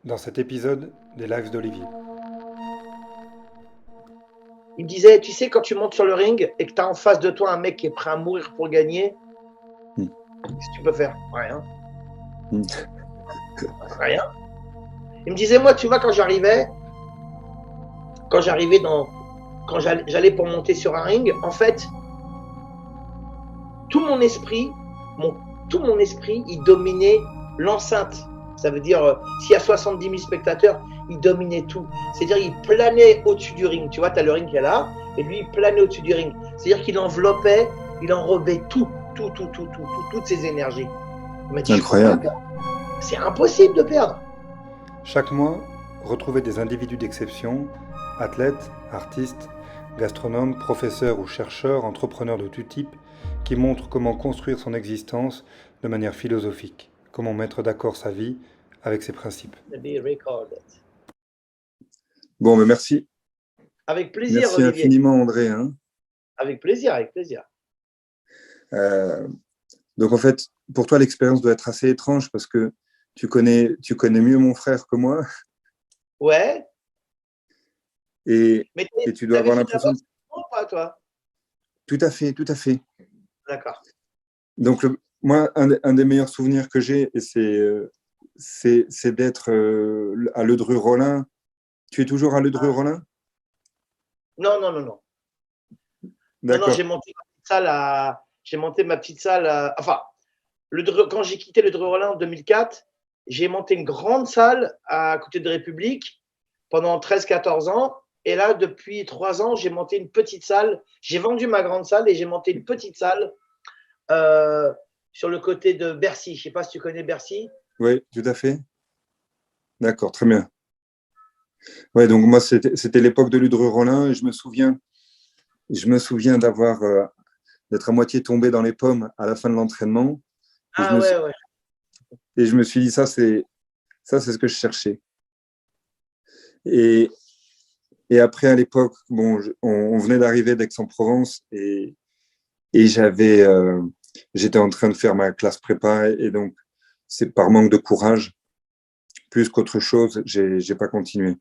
dans cet épisode des Lives d'Olivier. Il me disait, tu sais, quand tu montes sur le ring et que tu as en face de toi un mec qui est prêt à mourir pour gagner, qu'est-ce que tu peux faire? Rien. Rien. Il me disait, moi, tu vois, quand j'allais pour monter sur un ring, en fait, tout mon esprit, il dominait l'enceinte. Ça veut dire, s'il y a 70 000 spectateurs, il dominait tout. C'est-à-dire, il planait au-dessus du ring. Tu vois, tu as le ring qui est là, et lui, il planait au-dessus du ring. C'est-à-dire qu'il enveloppait, il enrobait toutes ses énergies. Il m'a dit, incroyable. C'est impossible de perdre. Chaque mois, retrouvez des individus d'exception, athlètes, artistes, gastronomes, professeurs ou chercheurs, entrepreneurs de tout type, qui montrent comment construire son existence de manière philosophique, comment mettre d'accord sa vie avec ses principes. Bon, mais merci. Avec plaisir, merci Olivier. Infiniment, André. Hein. Avec plaisir, avec plaisir. Donc, en fait, pour toi, l'expérience doit être assez étrange parce que tu connais mieux mon frère que moi. Ouais. Et tu dois avoir l'impression. Ou pas, toi? Tout à fait, tout à fait. D'accord. Donc, moi, un des meilleurs souvenirs que j'ai, c'est d'être à Ledru-Rollin. Tu es toujours à Ledru-Rollin? Non. D'accord. Non, j'ai monté ma petite salle. Enfin, quand j'ai quitté le Ledru-Rollin en 2004, j'ai monté une grande salle à côté de République pendant 13-14 ans. Et là, depuis 3 ans, j'ai monté une petite salle. J'ai vendu ma grande salle et j'ai monté une petite salle sur le côté de Bercy. Je ne sais pas si tu connais Bercy. Oui, tout à fait. D'accord, très bien. Ouais, donc moi, c'était l'époque de Ledru-Rollin et je me souviens d'être à moitié tombé dans les pommes à la fin de l'entraînement. Ouais. Et je me suis dit, ça, c'est ce que je cherchais. Et après, à l'époque, bon, on venait d'arriver d'Aix-en-Provence et j'étais en train de faire ma classe prépa et donc, c'est par manque de courage, plus qu'autre chose, j'ai pas continué.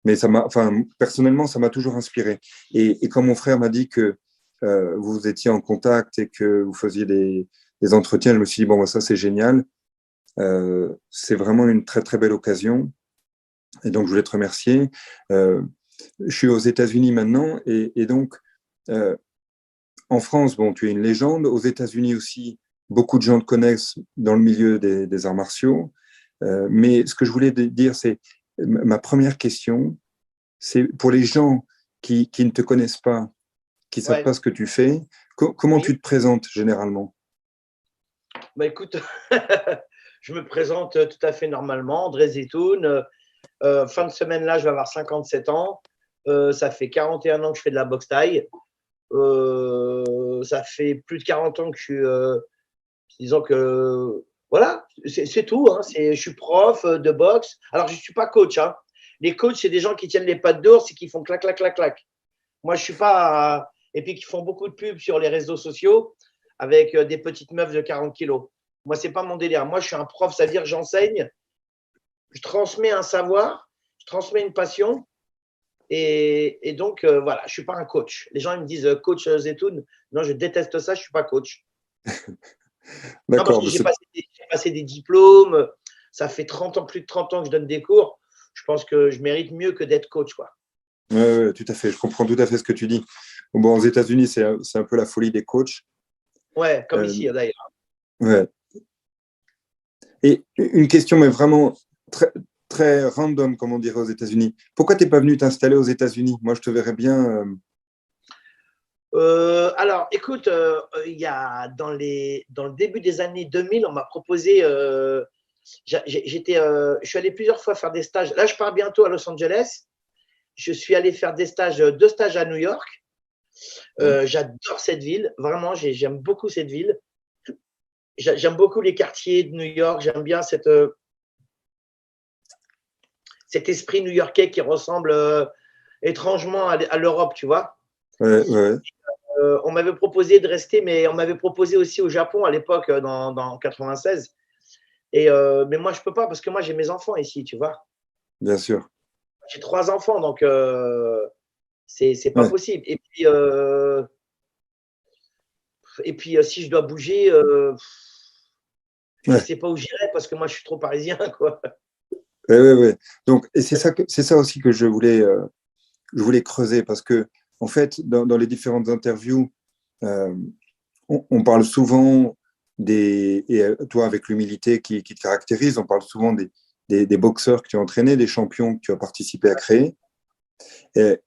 Mais personnellement, ça m'a toujours inspiré. Et quand mon frère m'a dit que vous étiez en contact et que vous faisiez des entretiens, je me suis dit, bon, ça, c'est génial. C'est vraiment une très, très belle occasion. Et donc, je voulais te remercier. Je suis aux États-Unis maintenant. Et donc, en France, bon, tu es une légende. Aux États-Unis aussi, beaucoup de gens te connaissent dans le milieu des arts martiaux. Mais ce que je voulais dire, c'est ma première question, c'est pour les gens qui ne te connaissent pas, qui ne savent pas ce que tu fais, comment tu te présentes généralement? Bah écoute, je me présente tout à fait normalement, André Zetoun. Fin de semaine là, je vais avoir 57 ans. Ça fait 41 ans que je fais de la boxe thaï. Ça fait plus de 40 ans que je suis, disons que voilà, c'est tout. Hein. Je suis prof de boxe. Alors, je ne suis pas coach. Hein. Les coachs, c'est des gens qui tiennent les pattes d'ours et qui font clac, clac, clac, clac. Moi, je ne suis pas. Et puis, qui font beaucoup de pubs sur les réseaux sociaux avec des petites meufs de 40 kilos. Moi, ce n'est pas mon délire. Moi, je suis un prof, ça veut dire que j'enseigne, je transmets un savoir, je transmets une passion. Et donc, voilà, je ne suis pas un coach. Les gens ils me disent coach Zetoun. Non, je déteste ça, je ne suis pas coach. Non, parce que j'ai passé des diplômes. Ça fait plus de 30 ans que je donne des cours. Je pense que je mérite mieux que d'être coach, quoi. Oui, tout à fait. Je comprends tout à fait ce que tu dis. Bon, aux États-Unis, c'est un peu la folie des coachs. Ouais, comme ici, d'ailleurs. Ouais. Et une question, mais vraiment très, très random, comme on dirait aux États-Unis. Pourquoi tu n'es pas venu t'installer aux États-Unis? Moi, je te verrais bien. Alors, écoute, dans le début des années 2000, on m'a proposé. Je suis allé plusieurs fois faire des stages. Là, je pars bientôt à Los Angeles. Je suis allé faire 2 stages à New York. J'adore cette ville. Vraiment, j'aime beaucoup cette ville. J'aime beaucoup les quartiers de New York. J'aime bien cet esprit new-yorkais qui ressemble étrangement à l'Europe, tu vois. Ouais. On m'avait proposé de rester, mais on m'avait proposé aussi au Japon à l'époque, dans 96. Mais moi, je peux pas parce que moi, j'ai mes enfants ici, tu vois. Bien sûr. J'ai 3 enfants, donc c'est pas Ouais. possible. Et puis si je dois bouger, je Ouais. sais pas où j'irai parce que moi, je suis trop parisien, quoi. Ouais, ouais, ouais. Donc, et c'est ça aussi que je voulais creuser parce que, en fait, dans les différentes interviews, euh, on parle souvent et toi, avec l'humilité qui te caractérise, on parle souvent des boxeurs que tu as entraînés, des champions que tu as participé à créer. Et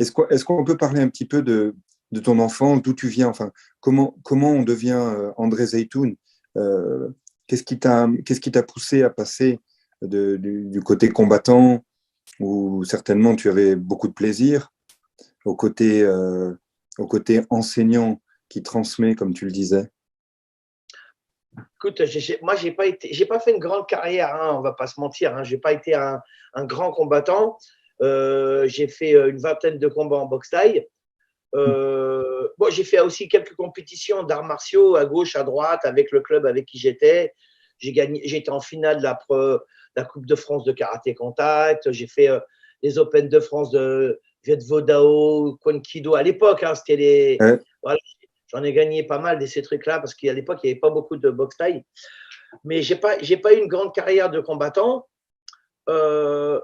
est-ce qu'on peut parler un petit peu de ton enfance, d'où tu viens, enfin, comment on devient André Zeytoun? Euh, qu'est-ce qui t'a poussé à passer du côté combattant, où certainement tu avais beaucoup de plaisir, au côté, euh, au côté enseignant qui transmet, comme tu le disais? Écoute, moi, j'ai pas fait une grande carrière, hein, on va pas se mentir. Hein, j'ai pas été un grand combattant. J'ai fait une vingtaine de combats en boxe thaï. Bon, j'ai fait aussi quelques compétitions d'arts martiaux à gauche, à droite, avec le club avec qui j'étais. J'étais en finale de la Coupe de France de karaté contact. J'ai fait les Open de France de Viet Vo Dao, Kwan Kido. À l'époque, hein, c'était Ouais. voilà, j'en ai gagné pas mal de ces trucs-là parce qu'à l'époque, il n'y avait pas beaucoup de boxe thaï. Mais j'ai pas eu une grande carrière de combattant. Euh,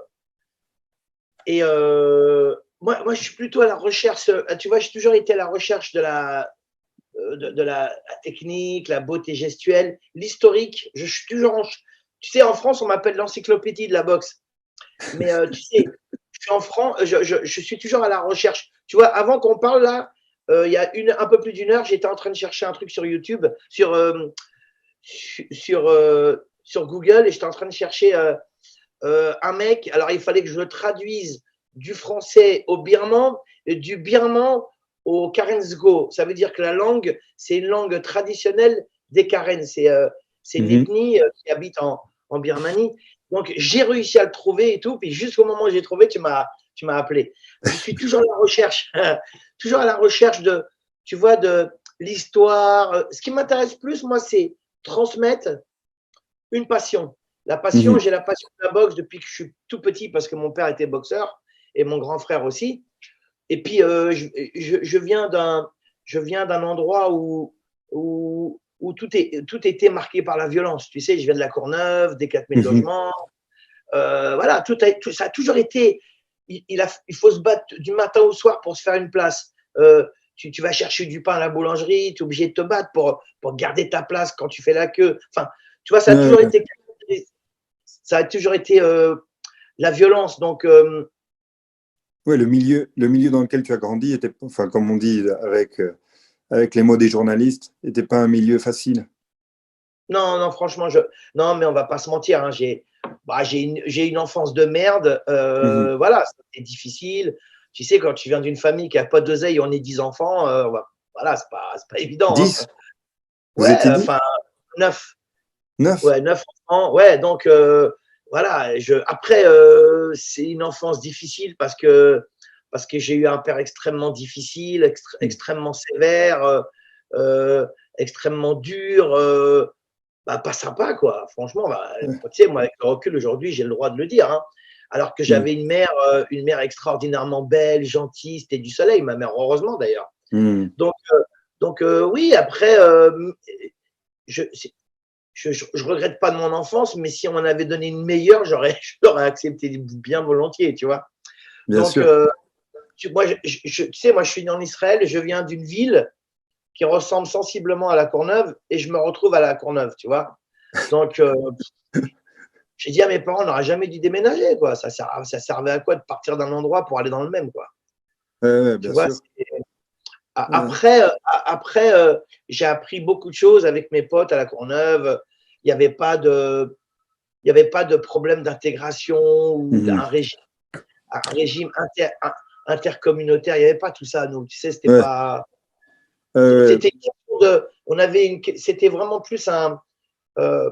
moi, je suis plutôt à la recherche. Tu vois, j'ai toujours été à la recherche de la technique, la beauté gestuelle, l'historique. Je suis toujours tu sais, en France, on m'appelle l'encyclopédie de la boxe. Mais tu sais, je suis en France, je suis toujours à la recherche. Tu vois, avant qu'on parle là, il y a un peu plus d'une heure, j'étais en train de chercher un truc sur YouTube, sur Google, et j'étais en train de chercher un mec. Alors, il fallait que je le traduise du français au birman et du birman au Karensgo. Ça veut dire que la langue, c'est une langue traditionnelle des Karen. C'est une Mhm. ethnie qui habite en Birmanie. Donc, j'ai réussi à le trouver et tout. Puis, jusqu'au moment où j'ai trouvé, tu m'as appelé. Je suis toujours à la recherche, toujours à la recherche de, tu vois, de l'histoire. Ce qui m'intéresse plus, moi, c'est transmettre une passion. La passion, Mhm. j'ai la passion de la boxe depuis que je suis tout petit parce que mon père était boxeur et mon grand frère aussi. Et puis, je viens d'un endroit où tout était marqué par la violence. Tu sais, je viens de la Courneuve, des 4000 Mhm. logements. Voilà, ça a toujours été. Il faut se battre du matin au soir pour se faire une place. Tu vas chercher du pain à la boulangerie, tu es obligé de te battre pour garder ta place quand tu fais la queue. Enfin, tu vois, Ouais, ouais. ça a toujours été la violence. Donc, Ouais, le milieu dans lequel tu as grandi était, enfin, comme on dit avec les mots des journalistes, n'était pas un milieu facile. non, non, franchement, non, mais on va pas se mentir. Hein, j'ai une enfance de merde. Mhm. Voilà, c'était difficile. Tu sais, quand tu viens d'une famille qui a pas d'oseille, on est 10 enfants. Voilà, c'est pas évident. Hein. 10? Vous Ouais, étiez 10? enfin, 9. 9? Ouais, 9 enfants. Ouais, donc voilà. Après, c'est une enfance difficile parce que j'ai eu un père extrêmement difficile, extrêmement sévère, extrêmement dur. Bah, pas sympa, quoi. Franchement, bah, tu sais, moi, avec le recul aujourd'hui, j'ai le droit de le dire. Hein. Alors que Mhm. j'avais une mère extraordinairement belle, gentille, c'était du soleil, ma mère, heureusement d'ailleurs. Mhm. Donc, oui, après, je, je regrette pas de mon enfance, mais si on m'en avait donné une meilleure, je l'aurais accepté bien volontiers, tu vois. Bien Donc, sûr. moi, tu sais, moi, je suis né en Israël, je viens d'une ville qui ressemble sensiblement à la Courneuve et je me retrouve à la Courneuve, tu vois. Donc, j'ai dit à mes parents, on n'aurait jamais dû déménager, quoi. Ça servait à quoi de partir d'un endroit pour aller dans le même, quoi. Ouais, ouais, Tu bien vois, sûr. Ouais. après j'ai appris beaucoup de choses avec mes potes à la Courneuve. Il n'y avait pas de, il y avait pas de problème d'intégration ou Mhm. un régime intercommunautaire. Il n'y avait pas tout ça, nous. Tu sais, c'était Ouais. pas, Euh, c'était c'était vraiment plus euh,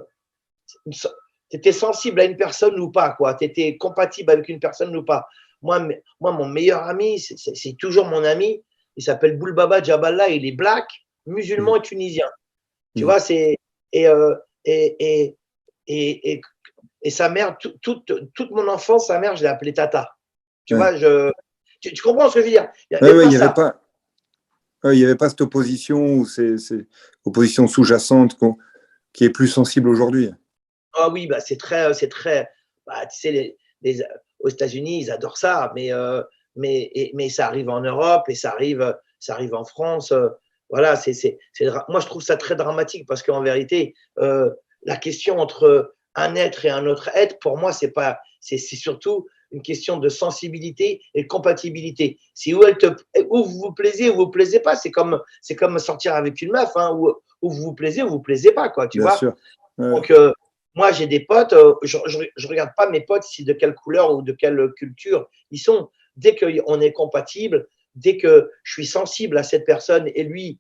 tu étais sensible à une personne ou pas, quoi. Tu étais compatible avec une personne ou pas. Moi, mon meilleur ami, c'est toujours mon ami. Il s'appelle Boulbaba Jaballah. Il est black, musulman mhm. et tunisien. Tu Mhm. vois, c'est et, euh, et et sa mère, toute mon enfance, sa mère, je l'ai appelée Tata. Tu Ouais. vois, tu comprends ce que je veux dire? Il Ouais, n'y ouais, a il pas n'y avait ça. pas, ouais, il y avait pas cette opposition ou ces oppositions sous-jacentes qui est plus sensible aujourd'hui. Ah oui, bah, c'est très, bah, tu sais, aux États-Unis, ils adorent ça, mais ça arrive en Europe et ça arrive en France. Voilà, moi, je trouve ça très dramatique parce qu'en vérité, la question entre un être et un autre être, pour moi, c'est surtout une question de sensibilité et de compatibilité. Si où vous vous plaisez ou vous vous plaisez pas, c'est comme sortir avec une meuf, hein, où vous vous plaisez ou vous vous plaisez pas, quoi, tu Bien vois. sûr. Ouais. Donc, moi, j'ai des potes, je regarde pas mes potes si de quelle couleur ou de quelle culture ils sont. Dès qu'on est compatible, dès que je suis sensible à cette personne et lui,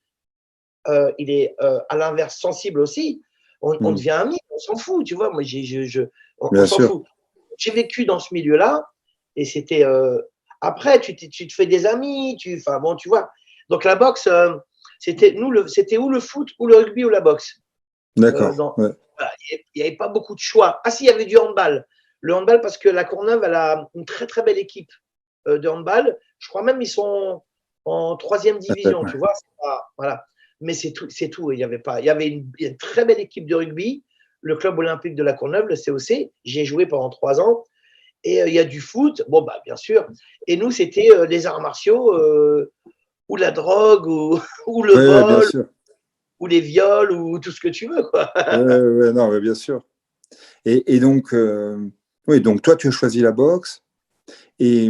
il est à l'inverse sensible aussi, on Mm. devient amis, on s'en fout, tu vois. Moi, on Bien s'en sûr. fout. J'ai vécu dans ce milieu-là et c'était. Après, tu te fais des amis, enfin bon, tu vois. Donc la boxe, c'était ou le foot ou le rugby ou la boxe. D'accord. Ouais. Voilà, il n'y avait pas beaucoup de choix. Ah si, il y avait du handball. Le handball, parce que la Courneuve, elle a une très très belle équipe de handball. Je crois même ils sont en troisième division, tu vois. Voilà. Mais c'est tout, c'est tout. Il y avait pas. Il y avait une très belle équipe de rugby, le club olympique de la Courneuve, le COC. J'y ai joué pendant 3 ans. Et il y a du foot, bon bah bien sûr. Et nous, c'était les arts martiaux ou la drogue ou le Ouais, ouais, bien vol sûr. ou les viols ou tout ce que tu veux, quoi. Ouais, ouais, non, mais bien sûr. Et donc, oui, donc toi, tu as choisi la boxe. Et,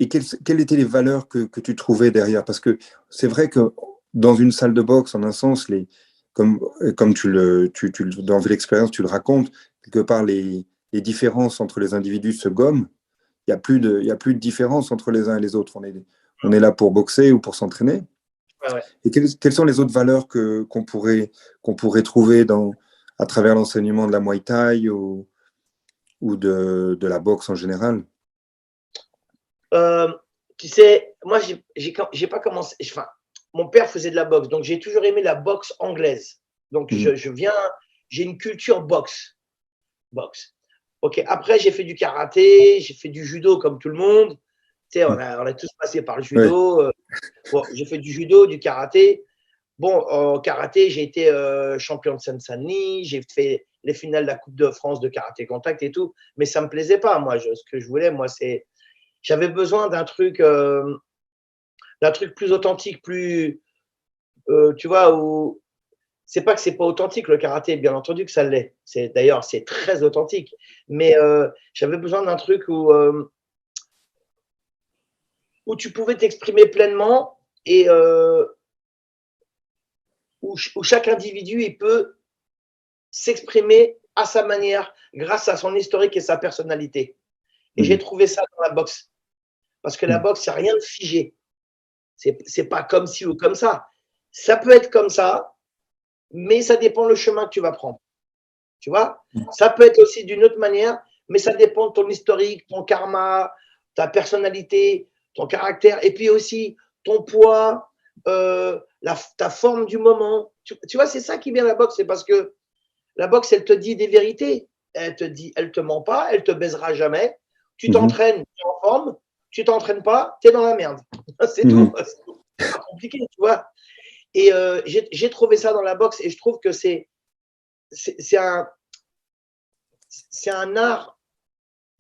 et quelles étaient les valeurs que tu trouvais derrière? Parce que c'est vrai que dans une salle de boxe, en un sens, comme dans l'expérience, tu le racontes, quelque part, les différences entre les individus se gomment. Il y a plus de différence entre les uns et les autres. On est là pour boxer ou pour s'entraîner. Ouais, ouais. Et quelles sont les autres valeurs qu'on pourrait trouver à travers l'enseignement de la Muay Thai ou de la boxe en général? Euh, Tu sais, moi, j'ai pas commencé. Enfin, mon père faisait de la boxe, donc j'ai toujours aimé la boxe anglaise. Donc, Mhm. j'ai une culture boxe. Ok. Après, j'ai fait du karaté, j'ai fait du judo comme tout le monde. Tu sais, on a tous passé par le Ouais. judo. Bon, j'ai fait du judo, du karaté. Bon, au karaté, j'ai été champion de Seine-Saint-Denis, j'ai fait les finales de la Coupe de France de karaté contact et tout, mais ça me plaisait pas. Moi, ce que je voulais, moi, j'avais besoin d'un truc plus authentique, plus, tu vois, où c'est pas que c'est pas authentique le karaté, bien entendu que ça l'est. D'ailleurs, c'est très authentique, mais j'avais besoin d'un truc où tu pouvais t'exprimer pleinement et où chaque individu il peut s'exprimer à sa manière grâce à son historique et sa personnalité. Et j'ai Mhm. trouvé ça dans la boxe. Parce que la Mhm. boxe, c'est rien de figé. C'est pas comme ci ou comme ça. Ça peut être comme ça, mais ça dépend le chemin que tu vas prendre. Tu vois? Ça peut être aussi d'une autre manière, mais ça dépend de ton historique, ton karma, ta personnalité, ton caractère, et puis aussi ton poids, ta forme du moment. Tu vois, c'est ça qui vient la boxe, c'est parce que la boxe, elle te dit des vérités. Elle te ment pas, elle te baisera jamais. Tu Mhm. t'entraînes, tu es en forme. Tu t'entraînes pas, tu es dans la merde. C'est tout. Mhm. C'est pas compliqué, tu vois. Et j'ai trouvé ça dans la boxe et je trouve que c'est un, c'est un art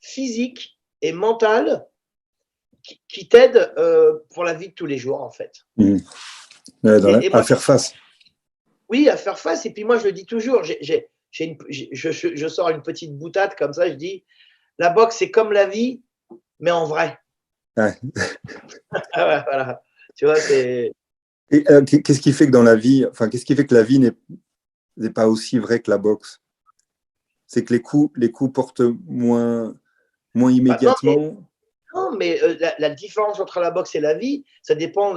physique et mental qui t'aide pour la vie de tous les jours, en fait. Mhm. Ouais, Et à moi, faire face. oui, à faire face. Et puis moi, je le dis toujours, je sors une petite boutade comme ça, je dis, la boxe, c'est comme la vie, mais en vrai. Ouais. Ah ouais, voilà. Tu vois, c'est. Et qu'est-ce qui fait que dans la vie, enfin, qu'est-ce qui fait que la vie n'est pas aussi vraie que la boxe? C'est que les coups portent moins Bah, non, immédiatement. non, mais la différence entre la boxe et la vie, ça dépend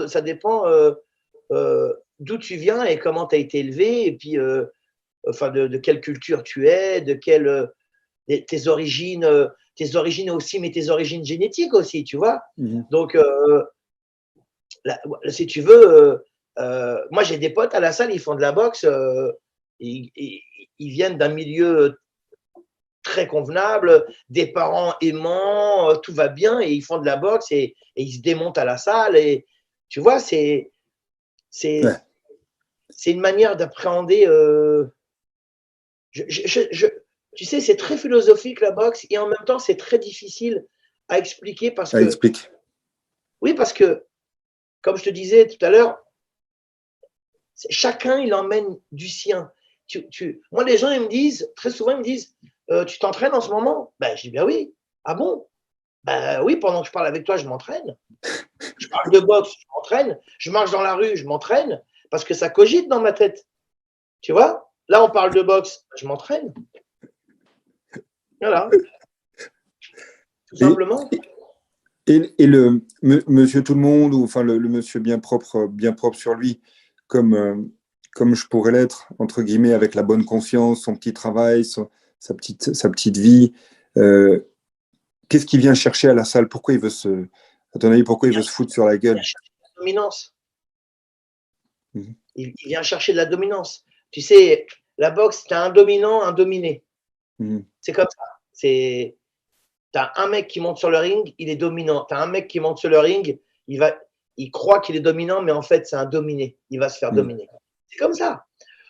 d'où tu viens et comment tu as été élevé, et puis enfin, de quelle culture tu es, tes origines aussi, mais tes origines génétiques aussi, tu vois. Mhm. Donc, si tu veux, moi j'ai des potes à la salle, ils font de la boxe, ils viennent d'un milieu très convenable, des parents aimants, tout va bien et ils font de la boxe et ils se démontent à la salle. Et tu vois, c'est Ouais. une manière d'appréhender. Tu sais, c'est très philosophique la boxe et en même temps, c'est très difficile à expliquer parce Ah, que, explique. oui, parce que, comme je te disais tout à l'heure, chacun, il emmène du sien. Moi, les gens, ils me disent, très souvent, ils me disent, tu t'entraînes en ce moment? Ben, je dis, ben oui. Ah bon? Ben oui, pendant que je parle avec toi, je m'entraîne. Je parle de boxe, je m'entraîne. Je marche dans la rue, je m'entraîne parce que ça cogite dans ma tête. Tu vois? Là, on parle de boxe, je m'entraîne. Voilà, tout Et, simplement. et monsieur tout le monde, ou enfin le monsieur bien propre sur lui, comme, comme je pourrais l'être, entre guillemets, avec la bonne conscience, son petit travail, sa petite vie, euh, qu'est-ce qu'il vient chercher à la salle? À ton avis, pourquoi il veut se foutre sur la Il vient gueule? chercher de la dominance. Mhm. Il vient chercher de la dominance. Tu sais, la boxe, tu as un dominant, un dominé. Mhm. C'est comme ça. Tu as un mec qui monte sur le ring, il est dominant. Tu as un mec qui monte sur le ring, il croit qu'il est dominant, mais en fait, c'est un dominé. Il va se faire Mhm. dominer. C'est comme ça.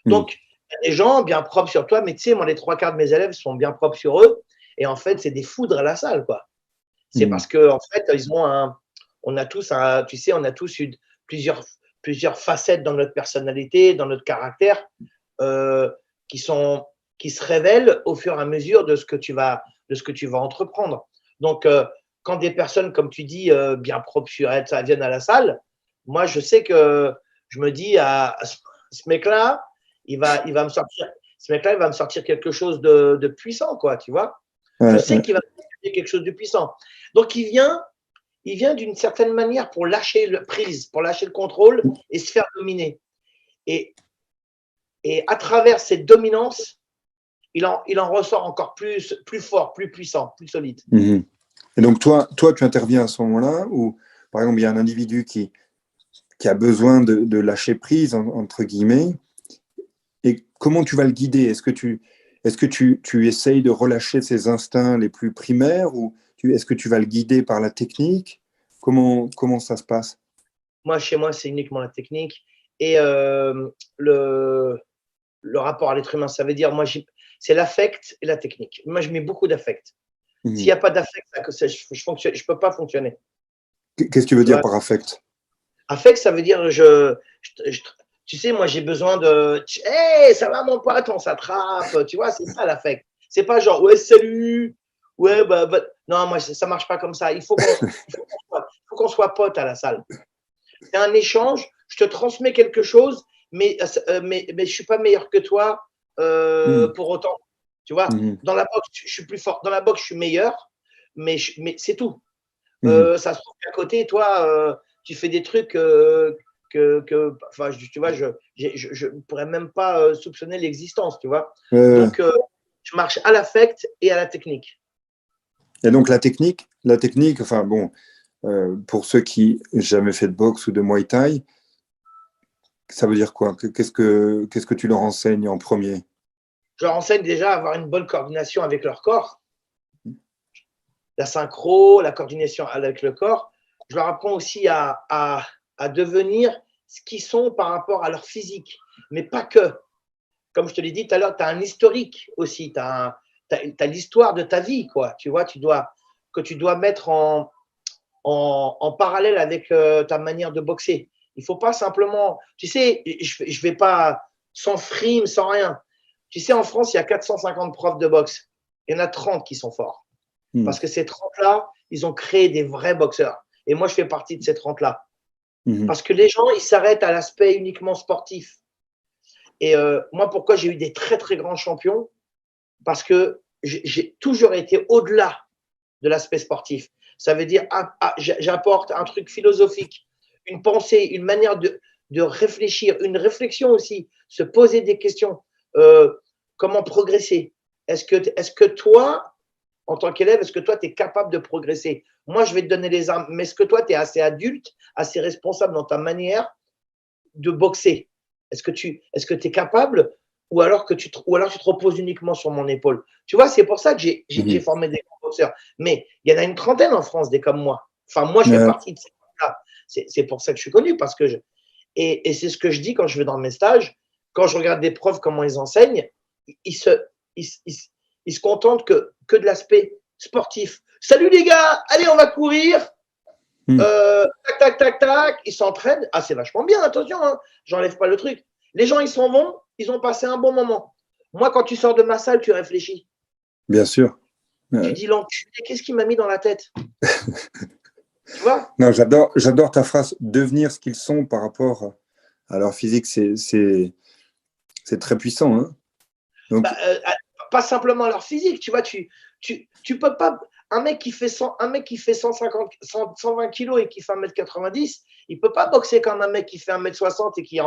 Mhm. Donc, il y a des gens bien propres sur toi, mais tu sais, moi, les trois quarts de mes élèves sont bien propres sur eux. Et en fait, c'est des foudres à la salle, quoi. C'est Mhm. parce que en fait, on a tous tu sais, on a tous eu plusieurs facettes dans notre personnalité, dans notre caractère, euh, qui se révèlent au fur et à mesure de ce que tu vas entreprendre. Donc, quand des personnes, comme tu dis, bien propres sur elles, ça viennent à la salle, moi, je sais que je me dis à ce mec-là, il va me sortir, ce mec-là, il va me sortir quelque chose de puissant, quoi, tu vois. Je Ouais, sais ouais. qu'il va me sortir quelque chose de puissant. Donc, il vient d'une certaine manière pour lâcher le prise, pour lâcher le contrôle et se faire dominer. Et, et à travers cette dominance, il en ressort encore plus fort, plus puissant, plus solide. Mhm. Et donc, tu interviens à ce moment-là où, par exemple, il y a un individu qui a besoin de lâcher prise, entre guillemets, et comment tu vas le guider? Est-ce que tu essayes de relâcher ses instincts les plus primaires ou est-ce que tu vas le guider par la technique? Comment ça se passe? Moi, chez moi, c'est uniquement la technique et le rapport à l'être humain. Ça veut dire, moi, c'est l'affect et la technique. Moi, je mets beaucoup d'affect. S'il Mhm. n'y a pas d'affect, je peux pas fonctionner. Qu'est-ce que tu veux Tu dire vois, par affect? affect, ça veut dire, tu sais, moi, j'ai besoin de, hey, ça va mon pote, on s'attrape. Tu vois, c'est ça l'affect. C'est pas genre, ouais, salut. Ouais, non, moi, ça marche pas comme ça. Faut qu'on soit potes à la salle. C'est un échange, je te transmets quelque chose, mais je suis pas meilleur que toi Mhm. pour autant. Tu vois, Mhm. dans la boxe, je suis plus fort. Dans la boxe, je suis meilleur, mais c'est tout. Mhm. Ça se trouve qu'à côté, toi, tu fais des trucs enfin, tu vois, je ne pourrais même pas soupçonner l'existence, tu vois. Euh, Donc, je marche à l'affect et à la technique. et donc la technique, enfin bon, pour ceux qui n'ont jamais fait de boxe ou de Muay Thai, ça veut dire quoi? Qu'est-ce que tu leur enseignes en premier? Je leur enseigne déjà à avoir une bonne coordination avec leur corps, la synchro, la coordination avec le corps. Je leur apprends aussi à devenir ce qu'ils sont par rapport à leur physique, mais pas que. Comme je te l'ai dit tout à l'heure, tu as un historique aussi, tu as, l'histoire de ta vie, quoi. Tu vois, que tu dois mettre en parallèle avec ta manière de boxer. Il ne faut pas simplement, tu sais, je ne vais pas sans frime, sans rien. Tu sais, en France, il y a 450 profs de boxe. Il y en a 30 qui sont forts. Mhm. Parce que ces 30-là, ils ont créé des vrais boxeurs. Et moi, je fais partie de ces 30-là. Mhm. Parce que les gens, ils s'arrêtent à l'aspect uniquement sportif. Et moi, pourquoi j'ai eu des très, très grands champions? Parce que j'ai toujours été au-delà de l'aspect sportif. Ça veut dire, j'apporte un truc philosophique, une pensée, une manière de réfléchir, une réflexion aussi, se poser des questions. Comment progresser? Est-ce que toi, en tant qu'élève, est-ce que toi, tu es capable de progresser? Moi, je vais te donner les armes, mais est-ce que toi, tu es assez adulte, assez responsable dans ta manière de boxer? Est-ce que tu es capable ou alors tu te reposes uniquement sur mon épaule. Tu vois, c'est pour ça que j'ai formé des boxeurs. Mais il y en a une trentaine en France, des comme moi. Enfin, moi, je fais partie de ces gens-là. C'est pour ça que je suis connu, parce que et c'est ce que je dis quand je vais dans mes stages. Quand je regarde des profs, comment ils enseignent, ils se contentent que de l'aspect sportif. Salut les gars, allez, on va courir. Tac, tac, tac, tac. Ils s'entraînent. Ah, c'est vachement bien, attention, hein. J'enlève pas le truc. Les gens, ils s'en vont, ils ont passé un bon moment. Moi, quand tu sors de ma salle, tu réfléchis. Bien sûr. Tu dis, l'enculé, qu'est-ce qu'il m'a mis dans la tête? Tu vois? Non, j'adore ta phrase, devenir ce qu'ils sont par rapport à leur physique, c'est très puissant. Hein. Donc, pas simplement leur physique, tu vois, tu peux pas. Un mec qui fait 150, 120 kilos et qui fait 1m90, il peut pas boxer comme un mec qui fait 1m60 et qui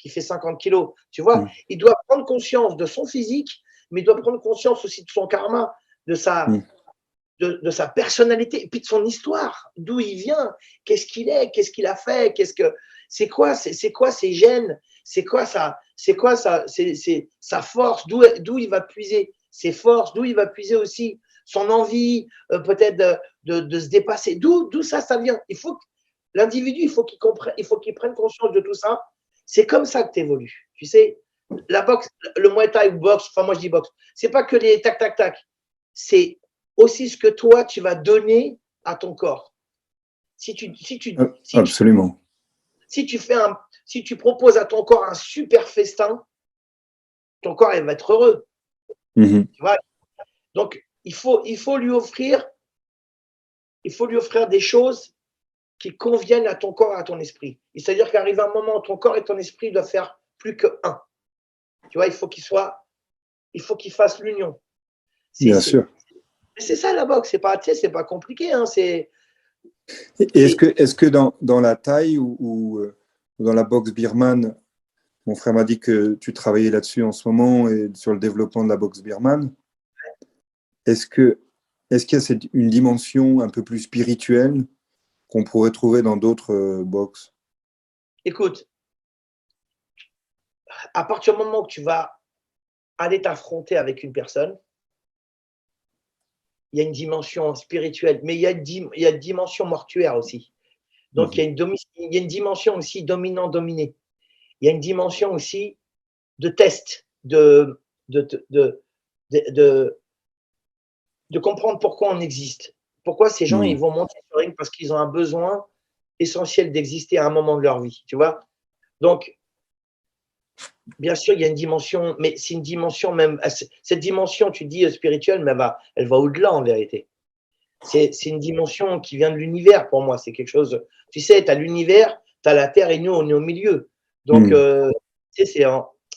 fait 50 kilos. Tu vois, il doit prendre conscience de son physique, mais il doit prendre conscience aussi de son karma, de sa personnalité et puis de son histoire, d'où il vient, qu'est-ce qu'il est, qu'est-ce qu'il a fait, c'est quoi ses gènes, c'est quoi sa force, d'où il va puiser ses forces, d'où il va puiser aussi son envie, peut-être de se dépasser, d'où ça vient. L'individu, il faut qu'il prenne conscience de tout ça. C'est comme ça que tu évolues. Tu sais, la boxe, le Muay Thai ou boxe, enfin moi je dis boxe, c'est pas que les tac tac tac, c'est aussi ce que toi tu vas donner à ton corps. Absolument. Si tu proposes à ton corps un super festin, ton corps il va être heureux. Tu vois. Donc il faut lui offrir des choses qui conviennent à ton corps et à ton esprit. C'est-à-dire qu'arrive un moment où ton corps et ton esprit doivent faire plus que un. Tu vois, il faut qu'ils fassent l'union. Bien sûr. C'est ça la boxe, c'est pas compliqué. Hein, est-ce que dans la thaï ou dans la boxe birmane, mon frère m'a dit que tu travaillais là-dessus en ce moment et sur le développement de la boxe birmane, est-ce qu'il y a une dimension un peu plus spirituelle qu'on pourrait trouver dans d'autres boxes? Écoute, à partir du moment où tu vas aller t'affronter avec une personne, il y a une dimension spirituelle, mais il y a une dimension mortuaire aussi. Donc, il y a une dimension aussi dominant-dominé. Il y a une dimension aussi de test, de comprendre pourquoi on existe. Pourquoi ces gens, ils vont monter sur le ring parce qu'ils ont un besoin essentiel d'exister à un moment de leur vie, tu vois. Donc, bien sûr, il y a une dimension, mais c'est une dimension même, cette dimension, tu dis spirituelle, mais elle va au-delà en vérité. C'est une dimension qui vient de l'univers pour moi. C'est quelque chose, tu sais, tu as l'univers, tu as la terre et nous, on est au milieu. Donc, tu sais,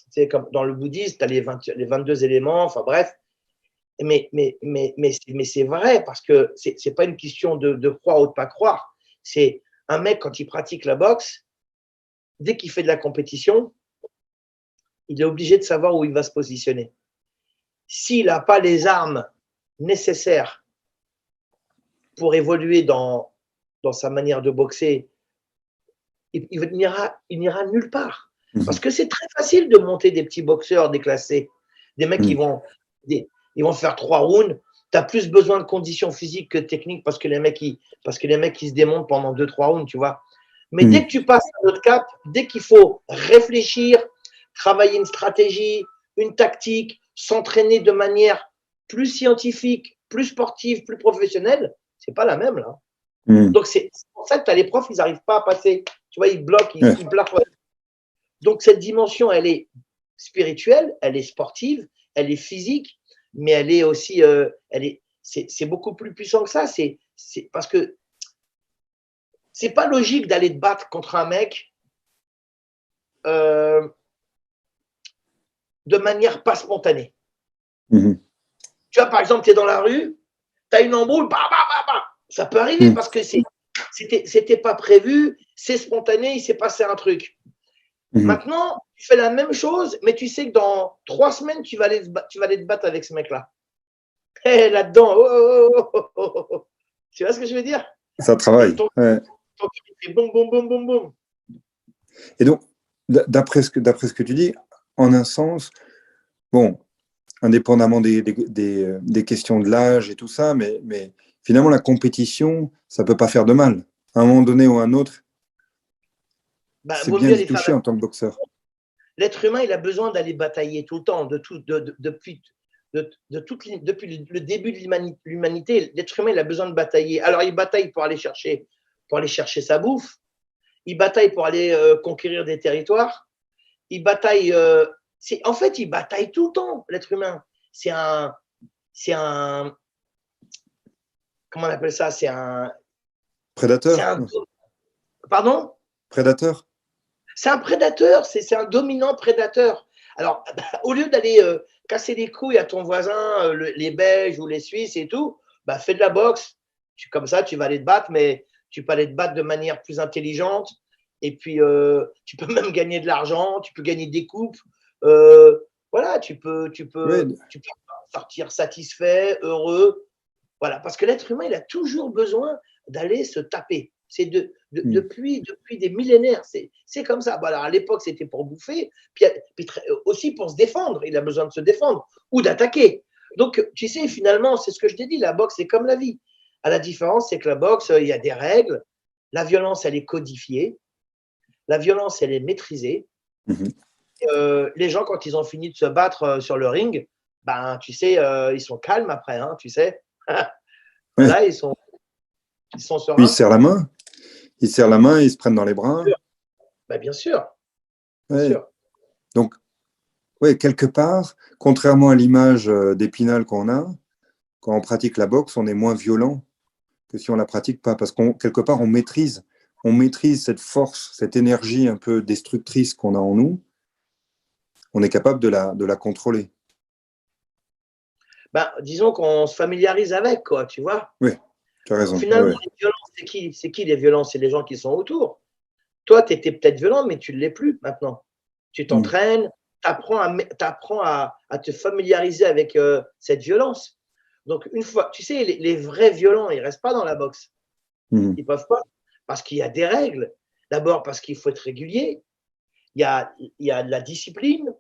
c'est comme dans le bouddhisme, tu as les 22 éléments, enfin bref. Mais c'est vrai parce que c'est pas une question de croire ou de pas croire. C'est un mec, quand il pratique la boxe, dès qu'il fait de la compétition, il est obligé de savoir où il va se positionner. S'il n'a pas les armes nécessaires pour évoluer dans sa manière de boxer, il n'ira nulle part. Parce que c'est très facile de monter des petits boxeurs déclassés, des mecs qui vont faire 3 rounds. Tu as plus besoin de conditions physiques que techniques parce que les mecs ils se démontent pendant 2-3 rounds, tu vois. Mais dès que tu passes à notre cap, dès qu'il faut réfléchir, travailler une stratégie, une tactique, s'entraîner de manière plus scientifique, plus sportive, plus professionnelle, c'est pas la même là. Donc c'est pour ça que tu as les profs, ils n'arrivent pas à passer. Tu vois, ils bloquent, ils bloquent. Donc cette dimension, elle est spirituelle, elle est sportive, elle est physique, mais elle est aussi, c'est beaucoup plus puissant que ça. C'est parce que c'est pas logique d'aller te battre contre un mec de manière pas spontanée. Tu vois, par exemple, tu es dans la rue, tu as une embrouille, ça peut arriver parce que c'était pas prévu, c'est spontané, il s'est passé un truc. Maintenant, tu fais la même chose, mais tu sais que dans 3 semaines, tu vas aller te battre avec ce mec-là. Là-dedans, tu vois ce que je veux dire? Ça travaille. Ton fait boum, boum, boum, boum, boum. Et donc, d'après ce que tu dis, en un sens, bon, indépendamment des questions de l'âge et tout ça, mais finalement, la compétition, ça peut pas faire de mal. À un moment donné ou à un autre, Bah, c'est vaut bien mieux d'y aller faire toucher la... en tant que boxeur. L'être humain, il a besoin d'aller batailler tout le temps, depuis le début de l'humanité. L'être humain, il a besoin de batailler. Alors, il bataille pour aller chercher sa bouffe. Il bataille pour aller conquérir des territoires. Il bataille. En fait, il bataille tout le temps, l'être humain. C'est un. Comment on appelle ça? C'est Prédateur? un. Pardon? Prédateur? C'est un prédateur, c'est un dominant prédateur. Alors, au lieu d'aller casser les couilles à ton voisin, les Belges ou les Suisses et tout, bah, fais de la boxe. Comme ça, tu vas aller te battre, mais tu peux aller te battre de manière plus intelligente. Et puis, tu peux même gagner de l'argent, tu peux gagner des coupes. Voilà, Oui, tu peux sortir satisfait, heureux. Voilà, parce que l'être humain, il a toujours besoin d'aller se taper. C'est depuis des millénaires, c'est comme ça. Bon, alors à l'époque, c'était pour bouffer, puis aussi pour se défendre. Il a besoin de se défendre ou d'attaquer. Donc, tu sais, finalement, c'est ce que je t'ai dit, la boxe, c'est comme la vie. À la différence, c'est que la boxe, il y a des règles. La violence, elle est codifiée. La violence, elle est maîtrisée. Mhm. Les gens, quand ils ont fini de se battre sur le ring, ben, tu sais, ils sont calmes après, hein, tu sais. Ouais. Là, ils sont Puis ils sereins. se serrent la main. Ils se serrent la main, ils se prennent dans les bras. Ben, bien sûr, bien Ouais. sûr. Donc, ouais, quelque part, contrairement à l'image d'Épinal qu'on a, quand on pratique la boxe, on est moins violent que si on la pratique pas, parce qu'on quelque part on maîtrise cette force, cette énergie un peu destructrice qu'on a en nous. On est capable de la contrôler. Ben, disons qu'on se familiarise avec, quoi, tu vois. Oui, tu as Alors, raison. finalement, Ouais. les violences, c'est qui les violences? C'est les gens qui sont autour. Toi, tu étais peut-être violent, mais tu ne l'es plus maintenant. Tu Mm. t'entraînes, tu apprends à te familiariser avec cette violence. Donc, une fois, tu sais, les vrais violents, ils ne restent pas dans la boxe. Mm. Ils ne peuvent pas. Parce qu'il y a des règles. D'abord, parce qu'il faut être régulier. Il y a de la discipline.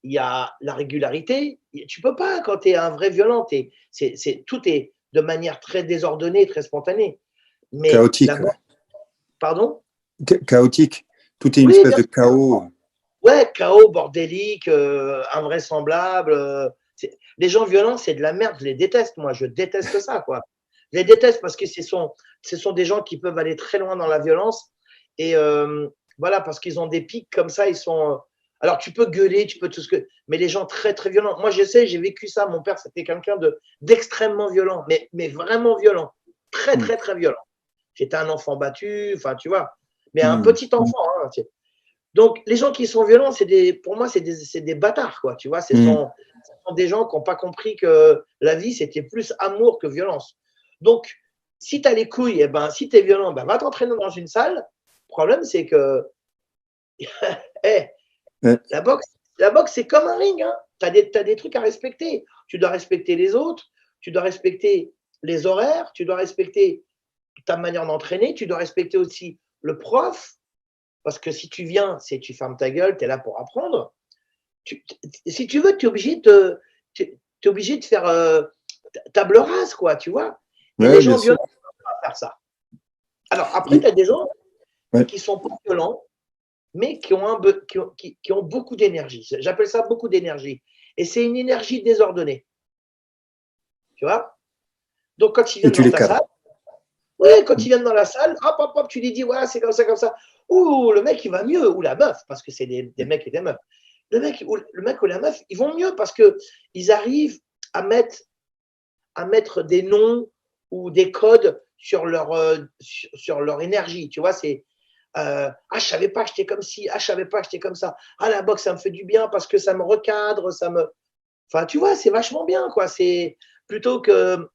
Il y a la régularité. Tu ne peux pas, quand tu es un vrai violent, tout est de manière très désordonnée, très spontanée. Mais la Chaotique. boxe, pardon? Chaotique. Tout est une Oui, espèce bien de sûr. chaos. Ouais, chaos, bordélique, invraisemblable. Les gens violents, c'est de la merde. Je les déteste, moi. Je déteste ça, quoi. Je les déteste parce que ce sont des gens qui peuvent aller très loin dans la violence. Et voilà, parce qu'ils ont des pics comme ça, ils sont. Alors, tu peux gueuler, tu peux tout ce que. Mais les gens très, très violents. Moi, je sais, j'ai vécu ça. Mon père, c'était quelqu'un d'extrêmement violent, mais vraiment violent. Très, Mm. très, très violent. J'étais un enfant battu, enfin, tu vois. Mais un Mm. petit enfant, hein. Donc, les gens qui sont violents, pour moi, c'est des bâtards, quoi. Tu vois, Mm. ce sont des gens qui n'ont pas compris que la vie, c'était plus amour que violence. Donc, si tu as les couilles, eh ben, si tu es violent, ben, va t'entraîner dans une salle. Le problème, c'est que hey, Ouais. la boxe, c'est comme un ring. Hein. Tu as des trucs à respecter. Tu dois respecter les autres, tu dois respecter les horaires, tu dois respecter ta manière d'entraîner, tu dois respecter aussi le prof. Parce que si tu viens, c'est tu fermes ta gueule, tu es là pour apprendre. Si tu veux, tu es obligé de faire table rase, quoi, tu vois. Et les Ouais, bien gens sûr. violents ne peuvent pas faire ça. Alors après, Et- tu as des gens ouais. qui sont pas violents, mais qui ont beaucoup d'énergie. J'appelle ça beaucoup d'énergie. Et c'est une énergie désordonnée. Tu vois. Donc quand ils Et viennent tu dans les ta cadres. salle, ouais, quand ils viennent dans la salle, hop, hop, hop, tu lui dis, ouais, c'est comme ça, comme ça. Ouh, le mec, il va mieux. Ou la meuf, parce que c'est des mecs et des meufs. Le mec ou la meuf, ils vont mieux parce qu'ils arrivent à mettre des noms ou des codes sur leur énergie. Tu vois, c'est ah, je savais pas que j'étais comme ci, ah, je savais pas que j'étais comme ça. Ah, la boxe, ça me fait du bien parce que ça me recadre, ça me. Enfin, tu vois, c'est vachement bien, quoi. C'est plutôt que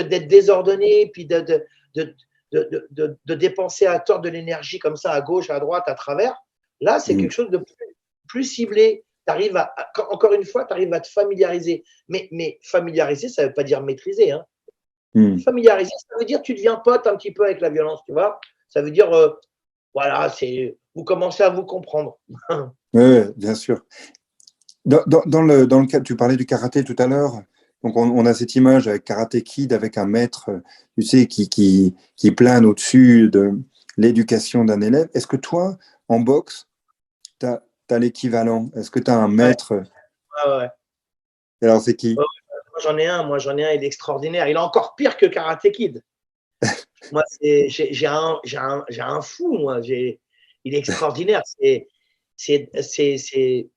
d'être désordonné, puis de dépenser à tort de l'énergie comme ça, à gauche, à droite, à travers. Là, c'est Mm. quelque chose de plus ciblé. Encore une fois, tu arrives à te familiariser. Mais familiariser, ça ne veut pas dire maîtriser. Hein. Mm. Familiariser, ça veut dire que tu deviens pote un petit peu avec la violence, tu vois. Ça veut dire, voilà, vous commencez à vous comprendre. Ouais, bien sûr. Dans le cas, tu parlais du karaté tout à l'heure. Donc, on a cette image avec Karate Kid, avec un maître, tu sais, qui plane au-dessus de l'éducation d'un élève. Est-ce que toi, en boxe, tu as l'équivalent? Est-ce que tu as un Ouais, maître? ouais, ouais. Alors, c'est qui? Ouais, moi j'en ai un, il est extraordinaire. Il est encore pire que Karate Kid. Moi, j'ai un fou, moi. Il est extraordinaire. C'est, c'est, c'est,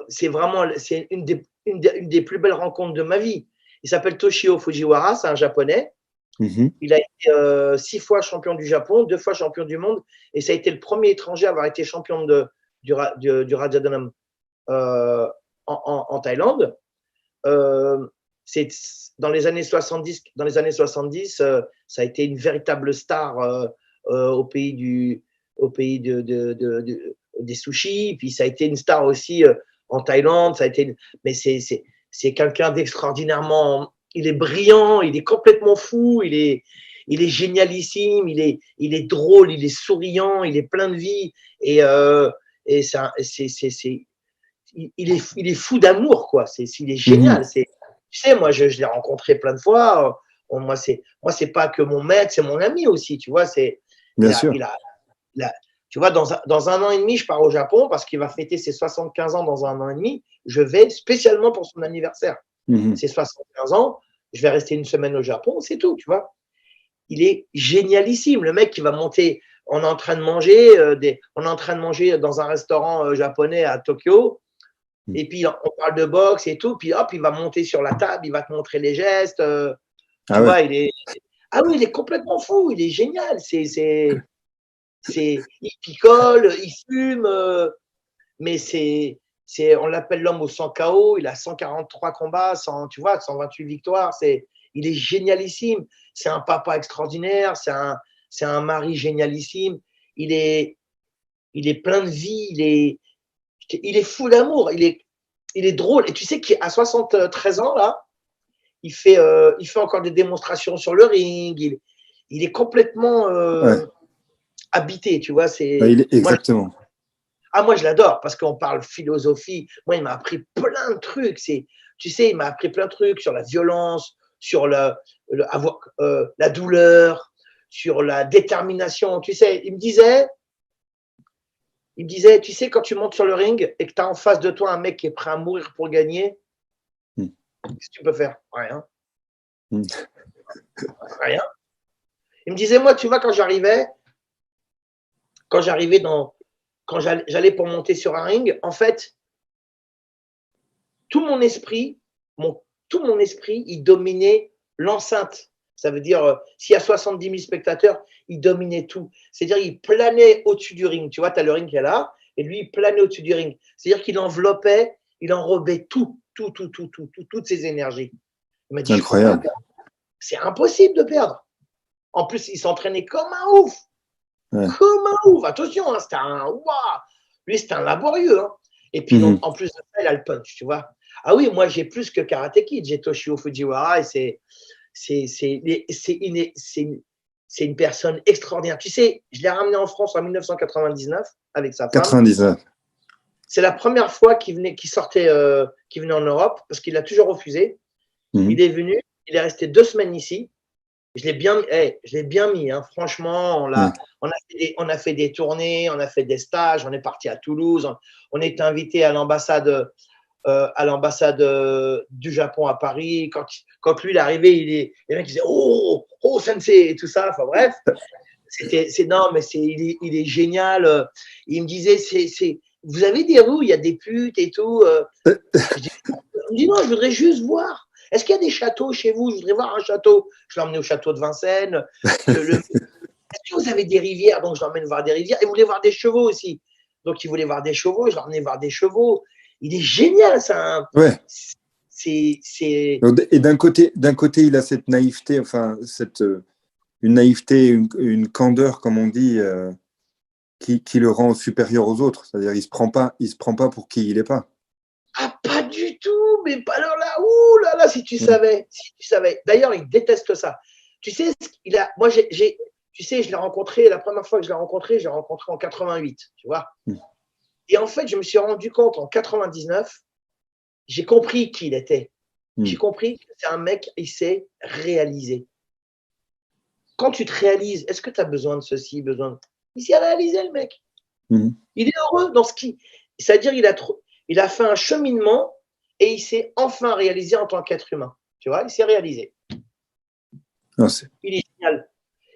c'est vraiment une des plus belles rencontres de ma vie. Il s'appelle Toshio Fujiwara, c'est un japonais. Mhm. Il a été 6 fois champion du Japon, 2 fois champion du monde, et ça a été le premier étranger à avoir été champion du Rajadhanam en Thaïlande. Euh, c'est dans les années 70, ça a été une véritable star au pays des sushis. Puis ça a été une star aussi en Thaïlande. Mais c'est quelqu'un d'extraordinairement. Il est brillant, il est complètement fou, il est génialissime, il est drôle, il est souriant, il est plein de vie. Et ça, il est fou d'amour, quoi. Il est Mhm. génial. Tu sais, moi, je l'ai rencontré plein de fois. Moi, c'est pas que mon maître, c'est mon ami aussi, tu vois. Bien sûr. Tu vois, dans un an et demi, je pars au Japon parce qu'il va fêter ses 75 ans dans un an et demi. Je vais spécialement pour son anniversaire. Mhm. Ses 75 ans, je vais rester une semaine au Japon, c'est tout, tu vois. Il est génialissime. Le mec qui va monter, on est en train de manger, on est en train de manger dans un restaurant japonais à Tokyo. Et puis, on parle de boxe et tout. Puis, hop, il va monter sur la table, il va te montrer les gestes. Tu Ah ouais. vois, ah oui, il est complètement fou. Il est génial. Il picole, il fume. Mais on l'appelle l'homme au 100 KO. Il a 143 combats, tu vois, 128 victoires. Il est génialissime. C'est un papa extraordinaire. C'est un mari génialissime. Il est, il est plein de vie. Il est fou d'amour. Il est drôle. Et tu sais qu'à 73 ans, là, il fait encore des démonstrations sur le ring. Il est complètement Ouais. habité, tu vois. Ouais, exactement. Moi, je l'adore parce qu'on parle philosophie. Moi, il m'a appris plein de trucs. Tu sais, il m'a appris plein de trucs sur la violence, sur la douleur, sur la détermination. Tu sais, tu sais, quand tu montes sur le ring et que tu as en face de toi un mec qui est prêt à mourir pour gagner, Mhm. qu'est-ce que tu peux faire? Rien. Mhm. Rien. Il me disait, moi, tu vois, quand j'arrivais quand j'allais pour monter sur un ring, en fait, tout mon esprit, tout mon esprit, il dominait l'enceinte. Ça veut dire, s'il y a 70 000 spectateurs, il dominait tout. C'est-à-dire, il planait au-dessus du ring. Tu vois, tu as le ring qui est là, et lui, il planait au-dessus du ring. C'est-à-dire qu'il enveloppait, il enrobait toutes ses énergies. Il m'a dit, je ne peux pas Incroyable. perdre. C'est impossible de perdre. En plus, il s'entraînait comme un ouf. Ouais. Comme un ouf. Attention, hein, lui, c'était un laborieux. Hein. Et puis, Mhm. en plus de ça, il a le punch, tu vois. Ah oui, moi, j'ai plus que Karate Kid. J'ai Toshio Fujiwara et c'est une personne extraordinaire. Tu sais, je l'ai ramené en France en 1999 avec sa femme. 99. C'est la première fois qu'il venait en Europe parce qu'il a toujours refusé. Mhm. Il est venu, il est resté 2 semaines ici. Je l'ai bien mis, hein. Franchement, Ouais. on a fait des tournées, on a fait des stages, on est parti à Toulouse, on est invité à l'ambassade du Japon à Paris. Quand lui il est arrivé, les mecs disaient oh sensei et tout ça. Enfin bref, non mais il est génial. Il me disait vous avez des rues, il y a des putes et tout. Je dis, il me dit non, je voudrais juste voir. Est-ce qu'il y a des châteaux chez vous? Je voudrais voir un château. Je l'ai emmené au château de Vincennes. Est-ce que vous avez des rivières? Donc, je l'emmène voir des rivières. Il voulait voir des chevaux aussi. Donc, il voulait voir des chevaux. Je l'ai emmené voir des chevaux. Il est génial, ça. Ouais. C'est. Et d'un côté, il a cette naïveté, enfin, une naïveté, une candeur, comme on dit, qui le rend supérieur aux autres. C'est-à-dire, il se prend pas pour qui il est pas. Ah, pas du tout. Mais pas alors là. Ouh là là, si tu savais. Si tu savais. D'ailleurs, il déteste ça. Tu sais, moi, tu sais, la première fois que je l'ai rencontré en 88, tu vois. Et en fait, je me suis rendu compte en 99 j'ai compris qui il était. Mm. J'ai compris que c'est un mec, il s'est réalisé. Quand tu te réalises, est-ce que tu as besoin de ceci, besoin de… Il s'est réalisé, le mec. Mm. Il est heureux dans ce qui… C'est-à-dire il a fait un cheminement et il s'est enfin réalisé en tant qu'être humain. Tu vois, il s'est réalisé. Non, Il est génial.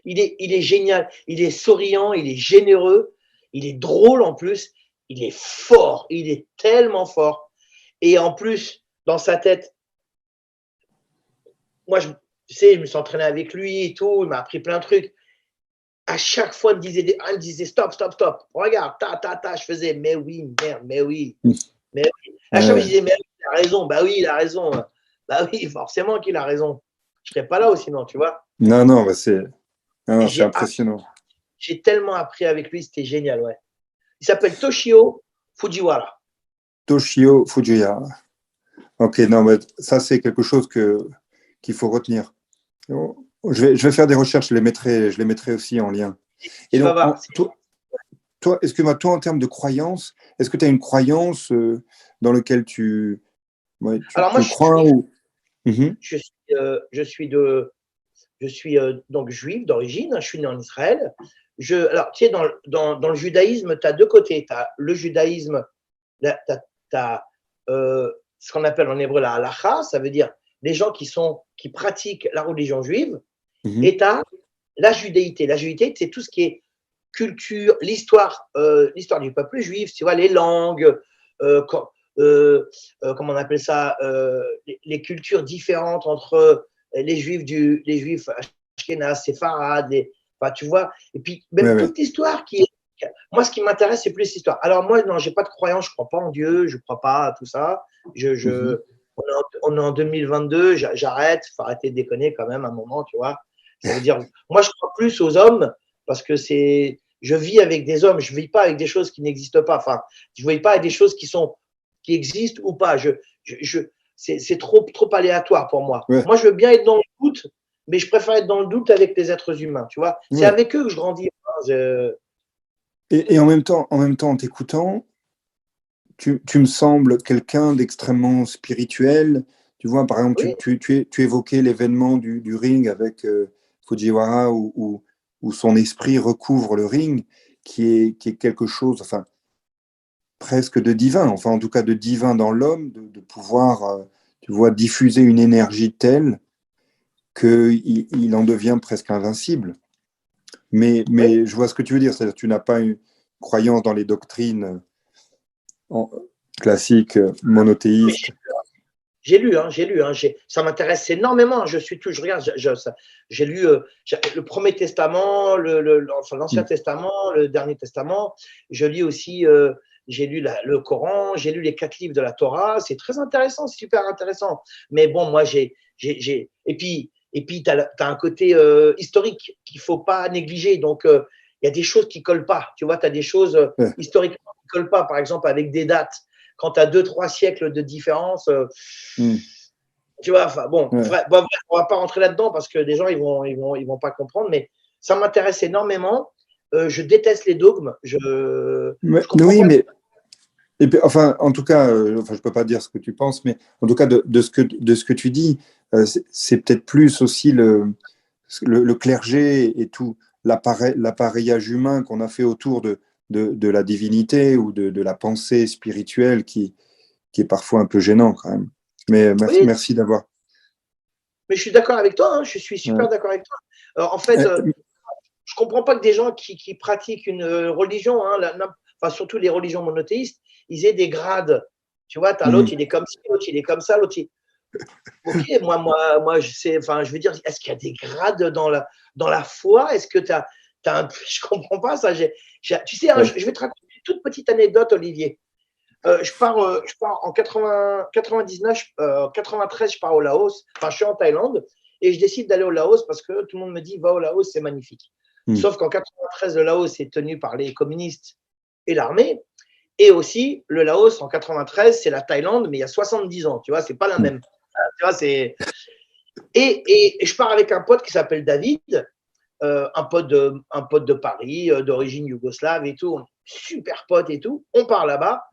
Il est génial. Il est souriant, il est généreux, il est drôle en plus. Il est fort. Il est tellement fort. Et en plus, dans sa tête, moi, tu sais, je me suis entraîné avec lui et tout. Il m'a appris plein de trucs. À chaque fois, il me disait stop, stop, stop. Regarde, ta. Je faisais, mais oui, merde, mais oui. Mais oui. À chaque fois, je disais, mais oui, il a raison. Bah oui, il a raison. Bah oui, forcément qu'il a raison. Je serais pas là aussi, sinon, tu vois. non, bah c'est impressionnant. J'ai tellement appris avec lui, c'était génial, ouais. Il s'appelle Toshio Fujiwara. Toshio Fujiwara. Ok, non, mais ça, c'est quelque chose qu'il faut retenir. Je vais faire des recherches, je les mettrai aussi en lien. Et donc, toi, excuse-moi, toi, en termes de croyance, est-ce que tu as une croyance dans laquelle tu Alors moi, crois ou… je suis donc juif d'origine, je suis né en Israël. Alors, tu sais, dans le judaïsme, tu as deux côtés. Tu as le judaïsme, tu as ce qu'on appelle en hébreu la halacha, ça veut dire les gens qui pratiquent la religion juive, et tu as la judéité. La judéité, c'est tout ce qui est culture, l'histoire du peuple juif, tu vois, les langues, comment on appelle ça, les cultures différentes entre les juifs ashkénazes, séfarades, enfin, tu vois, et puis même toute l'histoire qui est… Moi, ce qui m'intéresse, c'est plus l'histoire. Alors moi, non, j'ai pas de croyance, je crois pas en Dieu, je crois pas à tout ça. On est en 2022, j'arrête, faut arrêter de déconner quand même un moment, tu vois. Ça veut dire, moi, je crois plus aux hommes parce que je vis avec des hommes, je vis pas avec des choses qui n'existent pas. Enfin, je vis pas avec des choses qui existent ou pas. C'est trop aléatoire pour moi. Ouais. Moi, je veux bien être dans le doute, mais je préfère être dans le doute avec les êtres humains, tu vois. C'est avec eux que je grandis. Et en même temps, en t'écoutant, tu me sembles quelqu'un d'extrêmement spirituel. Tu vois, par exemple, tu évoquais l'événement du ring avec Fujiwara où son esprit recouvre le ring, qui est quelque chose, enfin, presque de divin, enfin, en tout cas de divin dans l'homme, de pouvoir, tu vois, diffuser une énergie telle qu'il en devient presque invincible. Mais je vois ce que tu veux dire, c'est-à-dire que tu n'as pas une croyance dans les doctrines classiques, monothéistes. J'ai lu, ça m'intéresse énormément. Je regarde, j'ai lu le Premier Testament, l'Ancien Testament, le Dernier Testament. Je lis aussi, j'ai lu le Coran, j'ai lu les 4 livres de la Torah. C'est très intéressant, c'est super intéressant. Mais bon, moi, et puis tu as un côté historique qu'il faut pas négliger. Donc, il y a des choses qui collent pas. Tu vois, tu as des choses historiquement qui collent pas. Par exemple, avec des dates. Quand tu as 2-3 siècles de différence, tu vois, enfin bon, on va pas rentrer là-dedans parce que des gens ils vont pas comprendre, mais ça m'intéresse énormément. Je déteste les dogmes. Je oui, pas. Mais et puis, enfin, en tout cas, je peux pas dire ce que tu penses, mais en tout cas de ce que tu dis, c'est peut-être plus aussi le clergé et tout l'appareillage humain qu'on a fait autour de la divinité ou de la pensée spirituelle qui est parfois un peu gênant quand même. Mais merci d'avoir. Mais je suis d'accord avec toi, je suis super d'accord avec toi. Alors, en fait, je comprends pas que des gens qui pratiquent une religion, enfin surtout les religions monothéistes, ils aient des grades. Tu vois, t'as l'autre, il est comme ci, l'autre, il est comme ça, l'autre, Ok, moi, je sais, enfin, je veux dire, est-ce qu'il y a des grades dans la foi? Est-ce que je comprends pas ça. Tu sais, je vais te raconter une toute petite anecdote, Olivier. Je pars en 99, 93, je pars au Laos. Enfin, je suis en Thaïlande et je décide d'aller au Laos parce que tout le monde me dit va au Laos, c'est magnifique. Sauf qu'en 93, le Laos est tenu par les communistes et l'armée. Et aussi, le Laos en 93, c'est la Thaïlande, mais il y a 70 ans. Tu vois, c'est pas la même. Tu vois, et je pars avec un pote qui s'appelle David, un pote de Paris, d'origine yougoslave et tout. Super pote et tout. On part là-bas.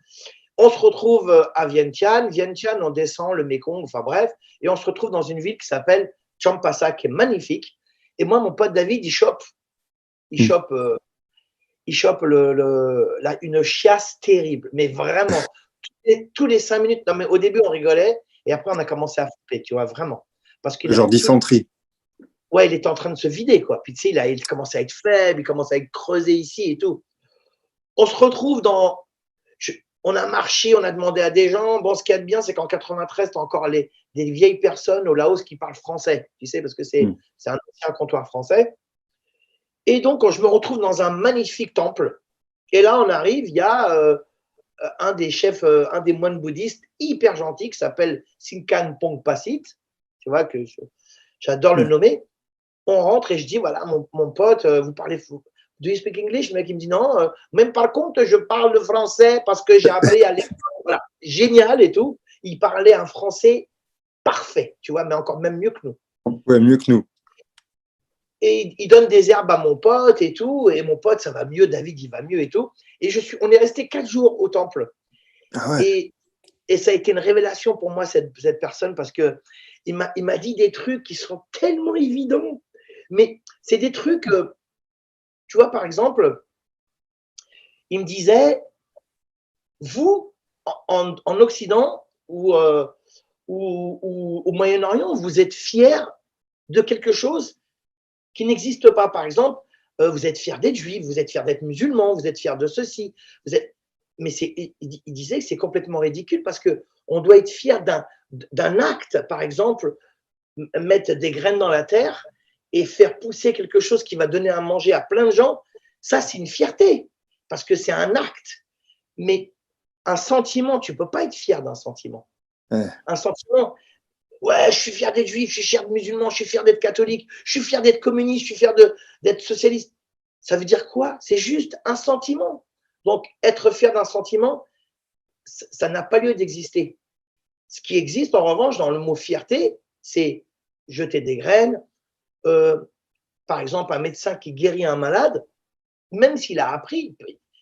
On se retrouve à Vientiane. Vientiane, on descend le Mékong, enfin bref, et on se retrouve dans une ville qui s'appelle Champassak, qui est magnifique. Et moi, mon pote David, il chope une chiasse terrible, mais vraiment, tous les 5 minutes. Non, mais au début, on rigolait, et après, on a commencé à flipper, tu vois, vraiment. Parce qu'il Genre dysenterie. Ouais, il était en train de se vider, quoi. Puis, tu sais, il commence à être faible, il commence à être creusé ici et tout. On se retrouve on a marché, on a demandé à des gens. Bon, ce qu'il y a de bien, c'est qu'en 93, tu as encore des vieilles personnes au Laos qui parlent français, tu sais, parce que c'est un ancien comptoir français. Et donc, quand je me retrouve dans un magnifique temple, et là, on arrive, il y a un des chefs, un des moines bouddhistes hyper gentil qui s'appelle Sinkan Pongpasit. Tu vois que j'adore le nommer. On rentre et je dis, voilà, mon pote, vous parlez fou. Do you speak English? Le mec, il me dit non. Même par contre, je parle le français parce que j'ai appris à l'école. Voilà, génial et tout. Il parlait un français parfait, tu vois, mais encore même mieux que nous. Ouais, mieux que nous. Et il donne des herbes à mon pote et tout. Et mon pote, ça va mieux. David, il va mieux et tout. Et on est resté 4 jours au temple. Ah ouais. Et ça a été une révélation pour moi, cette personne, parce qu'il m'a dit des trucs qui sont tellement évidents. Mais c'est des trucs, tu vois, par exemple, il me disait, vous, en Occident ou au Moyen-Orient, vous êtes fiers de quelque chose qui n'existe pas. Par exemple, vous êtes fiers d'être juif, vous êtes fiers d'être musulman, vous êtes fiers de ceci. Mais il disait que c'est complètement ridicule parce qu'on doit être fier d'un acte, par exemple, mettre des graines dans la terre et faire pousser quelque chose qui va donner à manger à plein de gens. Ça, c'est une fierté parce que c'est un acte. Mais un sentiment, tu ne peux pas être fier d'un sentiment. Ouais. Un sentiment, ouais, je suis fier d'être juif, je suis fier d'être musulman, je suis fier d'être catholique, je suis fier d'être communiste, je suis fier d'être socialiste. Ça veut dire quoi? C'est juste un sentiment. Donc, être fier d'un sentiment, ça n'a pas lieu d'exister. Ce qui existe, en revanche, dans le mot fierté, c'est jeter des graines. Par exemple, un médecin qui guérit un malade, même s'il a appris,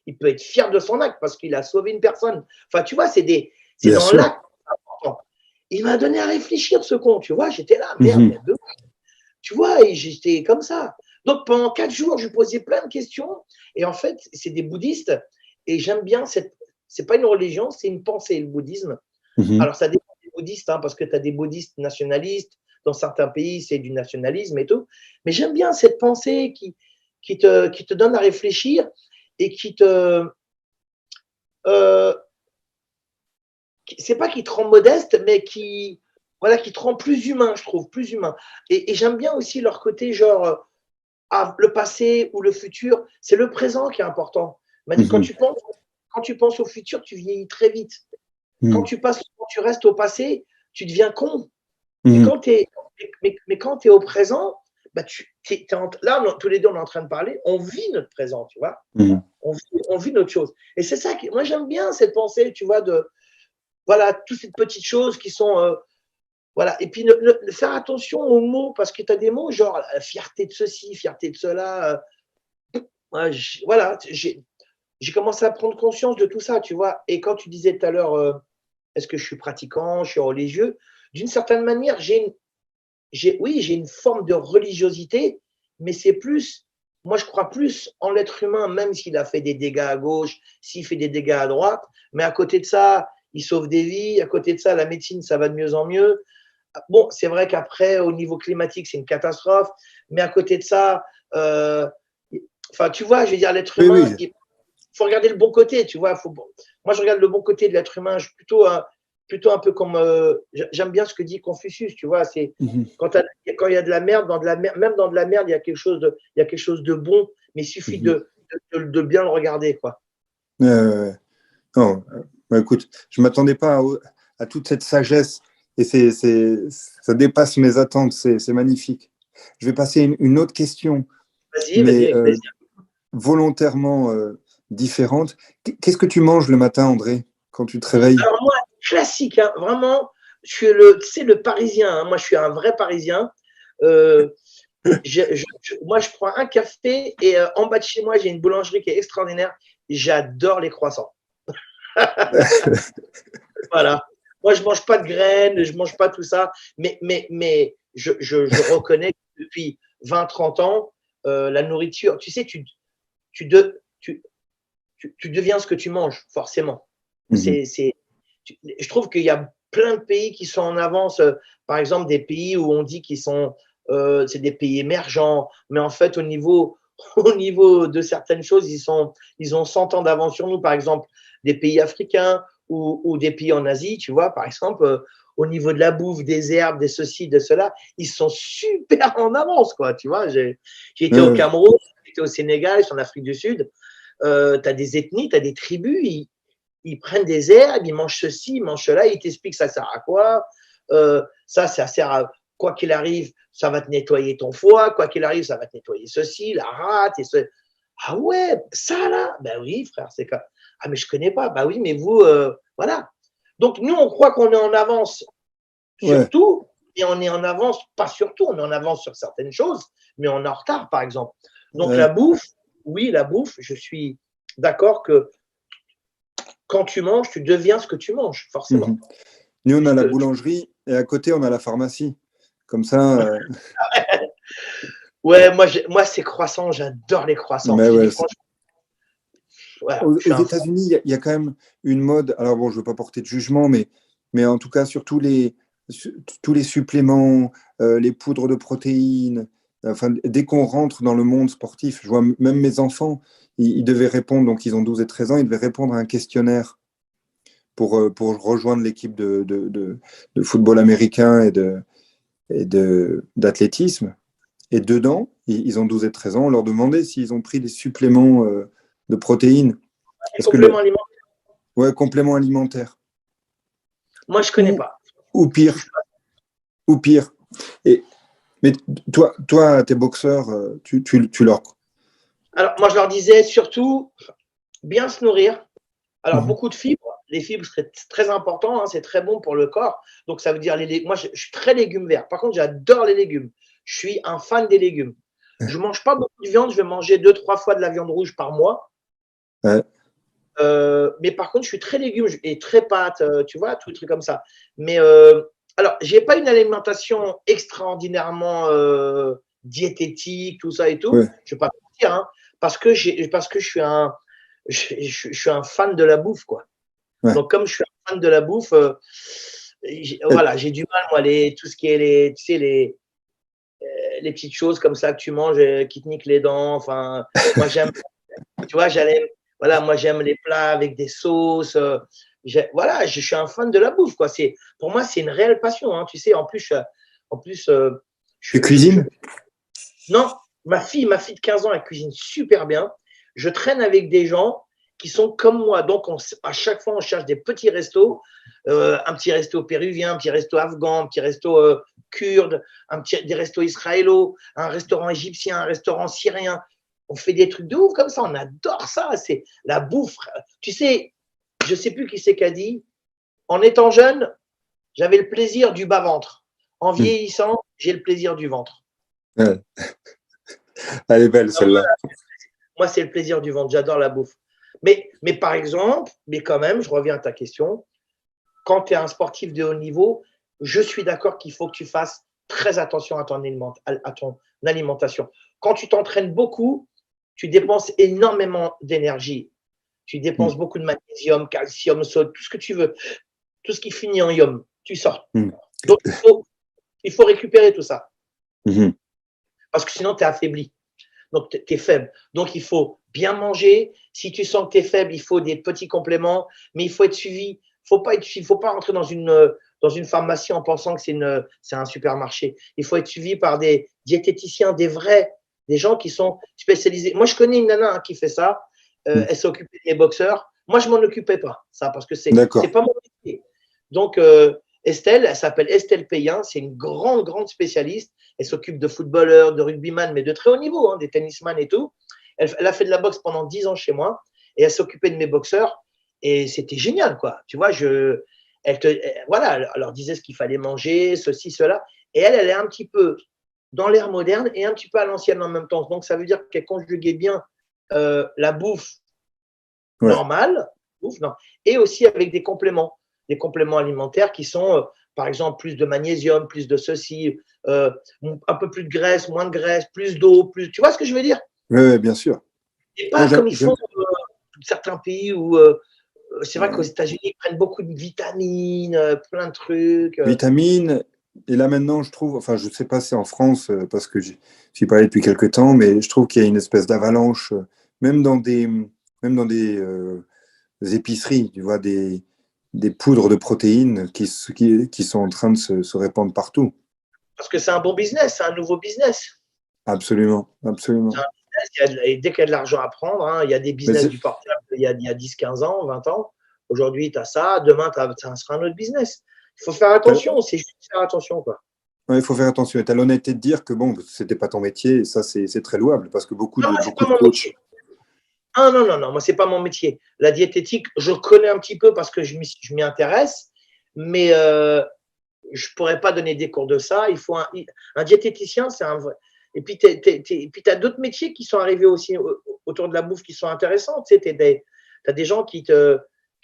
il peut être fier de son acte parce qu'il a sauvé une personne. Enfin, tu vois, c'est dans l'acte important. Il m'a donné à réfléchir, ce con, tu vois. J'étais là, merde, tu vois, et j'étais comme ça. Donc, pendant 4 jours, je lui posais plein de questions. Et en fait, c'est des bouddhistes. Et j'aime bien c'est pas une religion, c'est une pensée, le bouddhisme. Alors, ça dépend des bouddhistes, parce que tu as des bouddhistes nationalistes. Dans certains pays, c'est du nationalisme et tout. Mais j'aime bien cette pensée qui te donne à réfléchir et c'est pas qui te rend modeste, mais qui te rend plus humain, je trouve, plus humain. Et j'aime bien aussi leur côté, genre, le passé ou le futur, c'est le présent qui est important. Il m'a dit, quand tu penses au futur, tu vieillis très vite. Quand tu restes au passé, tu deviens con. Mais quand tu es au présent, bah là, tous les deux, on est en train de parler, on vit notre présent, tu vois. On vit notre chose. Et c'est ça moi, j'aime bien cette pensée, tu vois, voilà, toutes ces petites choses qui sont… voilà. Et puis, faire attention aux mots, parce que tu as des mots genre fierté de ceci, fierté de cela. Voilà, j'ai commencé à prendre conscience de tout ça, tu vois. Et quand tu disais tout à l'heure, est-ce que je suis pratiquant, je suis religieux, d'une certaine manière, j'ai une forme de religiosité, mais c'est plus… Moi, je crois plus en l'être humain, même s'il a fait des dégâts à gauche, s'il fait des dégâts à droite. Mais à côté de ça, il sauve des vies. À côté de ça, la médecine, ça va de mieux en mieux. Bon, c'est vrai qu'après, au niveau climatique, c'est une catastrophe. Mais à côté de ça, tu vois, je veux dire, l'être humain, il faut regarder le bon côté, tu vois. Moi, je regarde le bon côté de l'être humain. Je suis plutôt un peu comme… j'aime bien ce que dit Confucius, tu vois. C'est quand il y a de la merde, même dans de la merde, il y a quelque chose de bon, mais il suffit de bien le regarder, quoi. Non, écoute, je ne m'attendais pas à toute cette sagesse et ça dépasse mes attentes, c'est magnifique. Je vais passer une autre question, Vas-y, volontairement différente. Qu'est-ce que tu manges le matin, André, quand tu te réveilles? Alors moi, classique, vraiment, je suis le Parisien, moi je suis un vrai Parisien. Moi, je prends un café et en bas de chez moi, j'ai une boulangerie qui est extraordinaire. J'adore les croissants. Voilà. Moi, je mange pas de graines, je mange pas tout ça, mais je reconnais que depuis 20-30 ans, la nourriture, tu sais, tu, de- tu, tu deviens ce que tu manges, forcément. Mhm. Je trouve qu'il y a plein de pays qui sont en avance. Par exemple, des pays où on dit qu'ils sont, c'est des pays émergents, mais en fait, au niveau de certaines choses, ils ont 100 ans d'avance sur nous. Par exemple, des pays africains ou des pays en Asie, tu vois, par exemple, au niveau de la bouffe, des herbes, des ceci, de cela, ils sont super en avance, quoi. Tu vois, j'ai été au Ouais, Cameroun, j'ai été au Sénégal, en Afrique du Sud. Tu as des ethnies, tu as des tribus, ils prennent des herbes, ils mangent ceci, ils mangent cela, ils t'expliquent ça sert à quoi. Ça sert à quoi qu'il arrive, ça va te nettoyer ton foie, quoi qu'il arrive, ça va te nettoyer ceci, la rate. Ah ouais, ça là, ben oui, frère, c'est quoi? Ah, mais je connais pas. Bah oui, mais vous, voilà. Donc, nous, on croit qu'on est en avance ouais, sur tout, et on est en avance, pas sur tout, on est en avance sur certaines choses, mais on est en retard, par exemple. Donc, la ouais. bouffe, oui, la bouffe, je suis d'accord que quand tu manges, tu deviens ce que tu manges, forcément. Mhm. Nous, on a la Puisque boulangerie et à côté, on a la pharmacie. Comme ça, ouais, moi c'est croissants, j'adore les croissants. mais Je te dis ouais, franchement, ouais, aux, je aux suis un fan. États-Unis, il y a quand même une mode. Alors bon, je ne veux pas porter de jugement, mais en tout cas, sur tous les suppléments, les poudres de protéines, enfin, dès qu'on rentre dans le monde sportif, je vois même mes enfants, ils devaient répondre, donc ils ont 12 et 13 ans, ils devaient répondre à un questionnaire pour rejoindre l'équipe de football américain d'athlétisme. Et dedans, ils ont 12 et 13 ans, on leur demandait s'ils ont pris des suppléments de protéines. Les Parce que compléments alimentaires, ouais, complément alimentaire. moi je connais Ou, pas. ou Je touche pire, pas. ou pire. Et, mais toi, tes boxeurs, tu leur. Alors moi je leur disais surtout bien se nourrir. Alors Mhm. beaucoup de fibres. Les fibres seraient très important, hein, c'est très bon pour le corps. Donc ça veut dire moi je suis très légumes verts. Par contre j'adore les légumes. Je suis un fan des légumes. Je mange pas beaucoup de viande. Je vais manger 2-3 fois de la viande rouge par mois. Ouais, Mais par contre, je suis très légumes et très pâtes, tu vois, tous les trucs comme ça. Mais alors, j'ai pas une alimentation extraordinairement diététique, tout ça et tout. ouais, Je vais pas te mentir, hein, parce que je suis un fan de la bouffe, quoi. ouais. Donc, comme je suis un fan de la bouffe, Et- voilà, j'ai du mal, moi, tout ce qui est tu sais, les petites choses comme ça que tu manges qui te niquent les dents. Enfin, moi, j'aime tu vois, voilà, moi j'aime les plats avec des sauces. Voilà, je suis un fan de la bouffe, quoi. Pour moi, c'est une réelle passion, hein, tu sais. En plus, Tu je- cuisines? non, ma fille de 15 ans, elle cuisine super bien. Je traîne avec des gens qui sont comme moi. Donc, à chaque fois, on cherche des petits restos, un petit resto péruvien, un petit resto afghan, un petit resto kurde, des restos israélo, un restaurant égyptien, un restaurant syrien. On fait des trucs de ouf comme ça. On adore ça. C'est la bouffe. Tu sais, je sais plus qui c'est qu'a dit. En étant jeune, j'avais le plaisir du bas-ventre. En Hmm. vieillissant, j'ai le plaisir du ventre. Ouais. Elle est belle, celle-là. Moi, c'est le plaisir du ventre. J'adore la bouffe. Mais par exemple, mais quand même, je reviens à ta question, quand tu es un sportif de haut niveau, je suis d'accord qu'il faut que tu fasses très attention à ton alimentation. Quand tu t'entraînes beaucoup, tu dépenses énormément d'énergie. Tu Hmm. dépenses beaucoup de magnésium, calcium, sodium, tout ce que tu veux, tout ce qui finit en ium, tu sors. Hmm. Donc, il faut récupérer tout ça Mhm. parce que sinon, tu es affaibli. Donc, tu es faible. Donc, il faut bien manger. Si tu sens que tu es faible, il faut des petits compléments, mais il faut être suivi. Il faut pas rentrer dans une pharmacie en pensant que c'est un supermarché. Il faut être suivi par des diététiciens, des gens qui sont spécialisés. Moi, je connais une nana qui fait ça. Hmm. Elle s'occupait des boxeurs. Moi, je m'en occupais pas, ça, parce que c'est D'accord. pas mon métier. Donc, Estelle, elle s'appelle Estelle Payen. C'est une grande spécialiste. Elle s'occupe de footballeurs, de rugbyman, mais de très haut niveau, hein, des tennisman et tout. Elle a fait de la boxe pendant 10 ans chez moi et elle s'occupait de mes boxeurs et c'était génial, quoi. Tu vois, voilà, elle leur disait ce qu'il fallait manger, ceci, cela. Et elle est un petit peu dans l'ère moderne et un petit peu à l'ancienne en même temps. Donc, ça veut dire qu'elle conjuguait bien la bouffe Ouais. normale bouffe, non. Et aussi avec des compléments alimentaires qui sont, par exemple, plus de magnésium, plus de ceci, un peu plus de graisse, moins de graisse, plus d'eau, plus. Tu vois ce que je veux dire? Oui, bien sûr. Et Moi, pas comme ils font certains pays où c'est vrai qu'aux États-Unis, ils prennent beaucoup de vitamines, plein de trucs. vitamines. Et là maintenant, je trouve, enfin, je ne sais pas si en France, parce que j'y parlais depuis quelques temps, mais je trouve qu'il y a une espèce d'avalanche, même dans des épiceries, tu vois, des poudres de protéines qui sont en train de se répandre partout. Parce que c'est un bon business, c'est un nouveau business. Absolument, absolument. C'est un business, et dès qu'il y a de l'argent à prendre, hein, il y a des business du portable il y a 10, 15 ans, 20 ans. Aujourd'hui, tu as ça, demain, ça sera un autre business. Il faut faire attention, c'est juste faire attention, quoi. Ouais, il faut faire attention. Et tu as l'honnêteté de dire que bon, c'était pas ton métier, et ça, c'est très louable, parce que beaucoup Non, de, moi, c'est beaucoup pas de mon coachs. métier. Ah non, non, non, moi, c'est pas mon métier. La diététique, je connais un petit peu parce que je m'y intéresse, mais je pourrais pas donner des cours de ça. Il faut un diététicien, c'est un vrai. Et puis, tu as d'autres métiers qui sont arrivés aussi autour de la bouffe qui sont intéressants. Tu sais, tu as des gens qui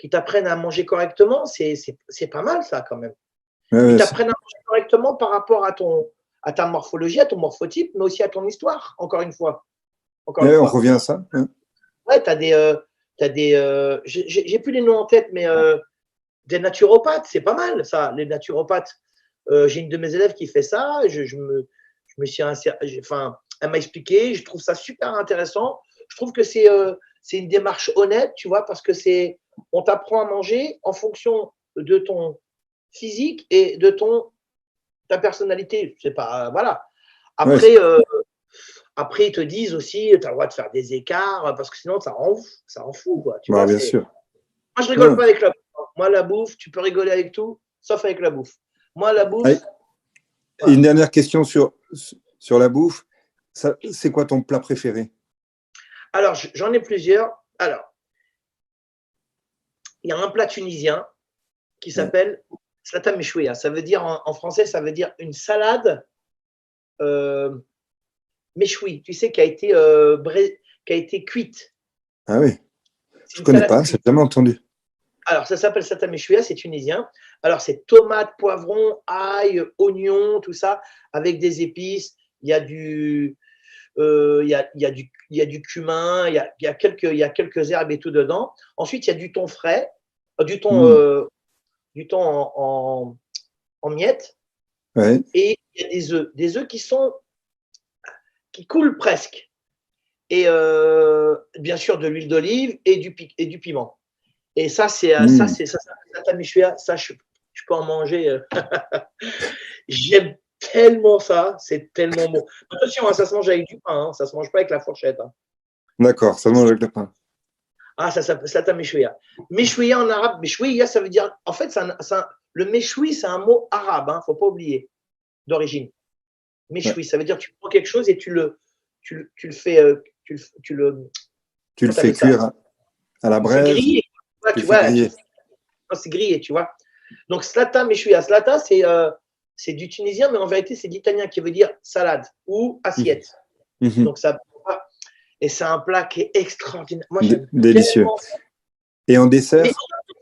t'apprennent à manger correctement. C'est pas mal, ça, quand même. Ouais, Ils t'apprennent à manger correctement par rapport à ta morphologie, à ton morphotype, mais aussi à ton histoire, encore une fois. Encore une on fois. revient à ça. Ouais. Ouais, t'as des j'ai plus les noms en tête, mais des naturopathes, c'est pas mal, ça, les naturopathes. J'ai une de mes élèves qui fait ça. Je me suis enfin, elle m'a expliqué. Je trouve ça super intéressant. Je trouve que c'est une démarche honnête, tu vois, parce que on t'apprend à manger en fonction de ton physique et de ta personnalité. C'est pas, voilà. Après, Ouais, après, ils te disent aussi, tu as le droit de faire des écarts, parce que sinon, ça rend fou, quoi. Tu bah, vois, bien sûr. moi, je rigole Ouais. pas avec la bouffe. Moi, la bouffe, tu peux rigoler avec tout, sauf avec la bouffe. Moi, la bouffe, Allez, voilà. une dernière question sur la bouffe. C'est quoi ton plat préféré? Alors, j'en ai plusieurs. Alors, il y a un plat tunisien qui Ouais. s'appelle slata meshouia. Ça veut dire, en français, ça veut dire une salade méchoui, tu sais, qui a été cuite. Ah oui, C'est je une connais salade pas, j'ai cuite. jamais entendu. Alors, ça s'appelle slata meshouia, c'est tunisien. Alors, c'est tomates, poivrons, ail, oignons, tout ça, avec des épices. Il y a il y a du cumin, il y a quelques herbes et tout dedans. Ensuite, il y a du thon frais, du thon, Mm. du thon en miettes, Ouais. et il y a des œufs qui coulent presque. Et bien sûr, de l'huile d'olive et du piment. Et ça, Mm. ça, ça, je peux en manger. J'aime tellement ça, c'est tellement bon. Attention, hein, ça se mange avec du pain, hein, ça se mange pas avec la fourchette. Hein. D'accord, ça mange avec le pain. Ah, ça s'appelle Slata Meshouia. Meshouia en arabe, Meshouia, ça veut dire. En fait, le Meshoui, c'est un mot arabe, hein, faut pas oublier, d'origine. Ouais. Meshoui, ça veut dire que tu prends quelque chose et tu le fais. Tu le Comment fais t'appelles ça? cuire à la Tu le fais braise, griller. tu le Tu fais vois, griller. c'est grillé, tu vois. Donc, Slata Meshouia. Slata, c'est du tunisien, mais en vérité, c'est d'italien qui veut dire salade ou Mhm. assiette. Mhm. Donc, ça. Et c'est un plat qui est extraordinaire. Moi, j'aime Délicieux. tellement. Et en Mais dessert?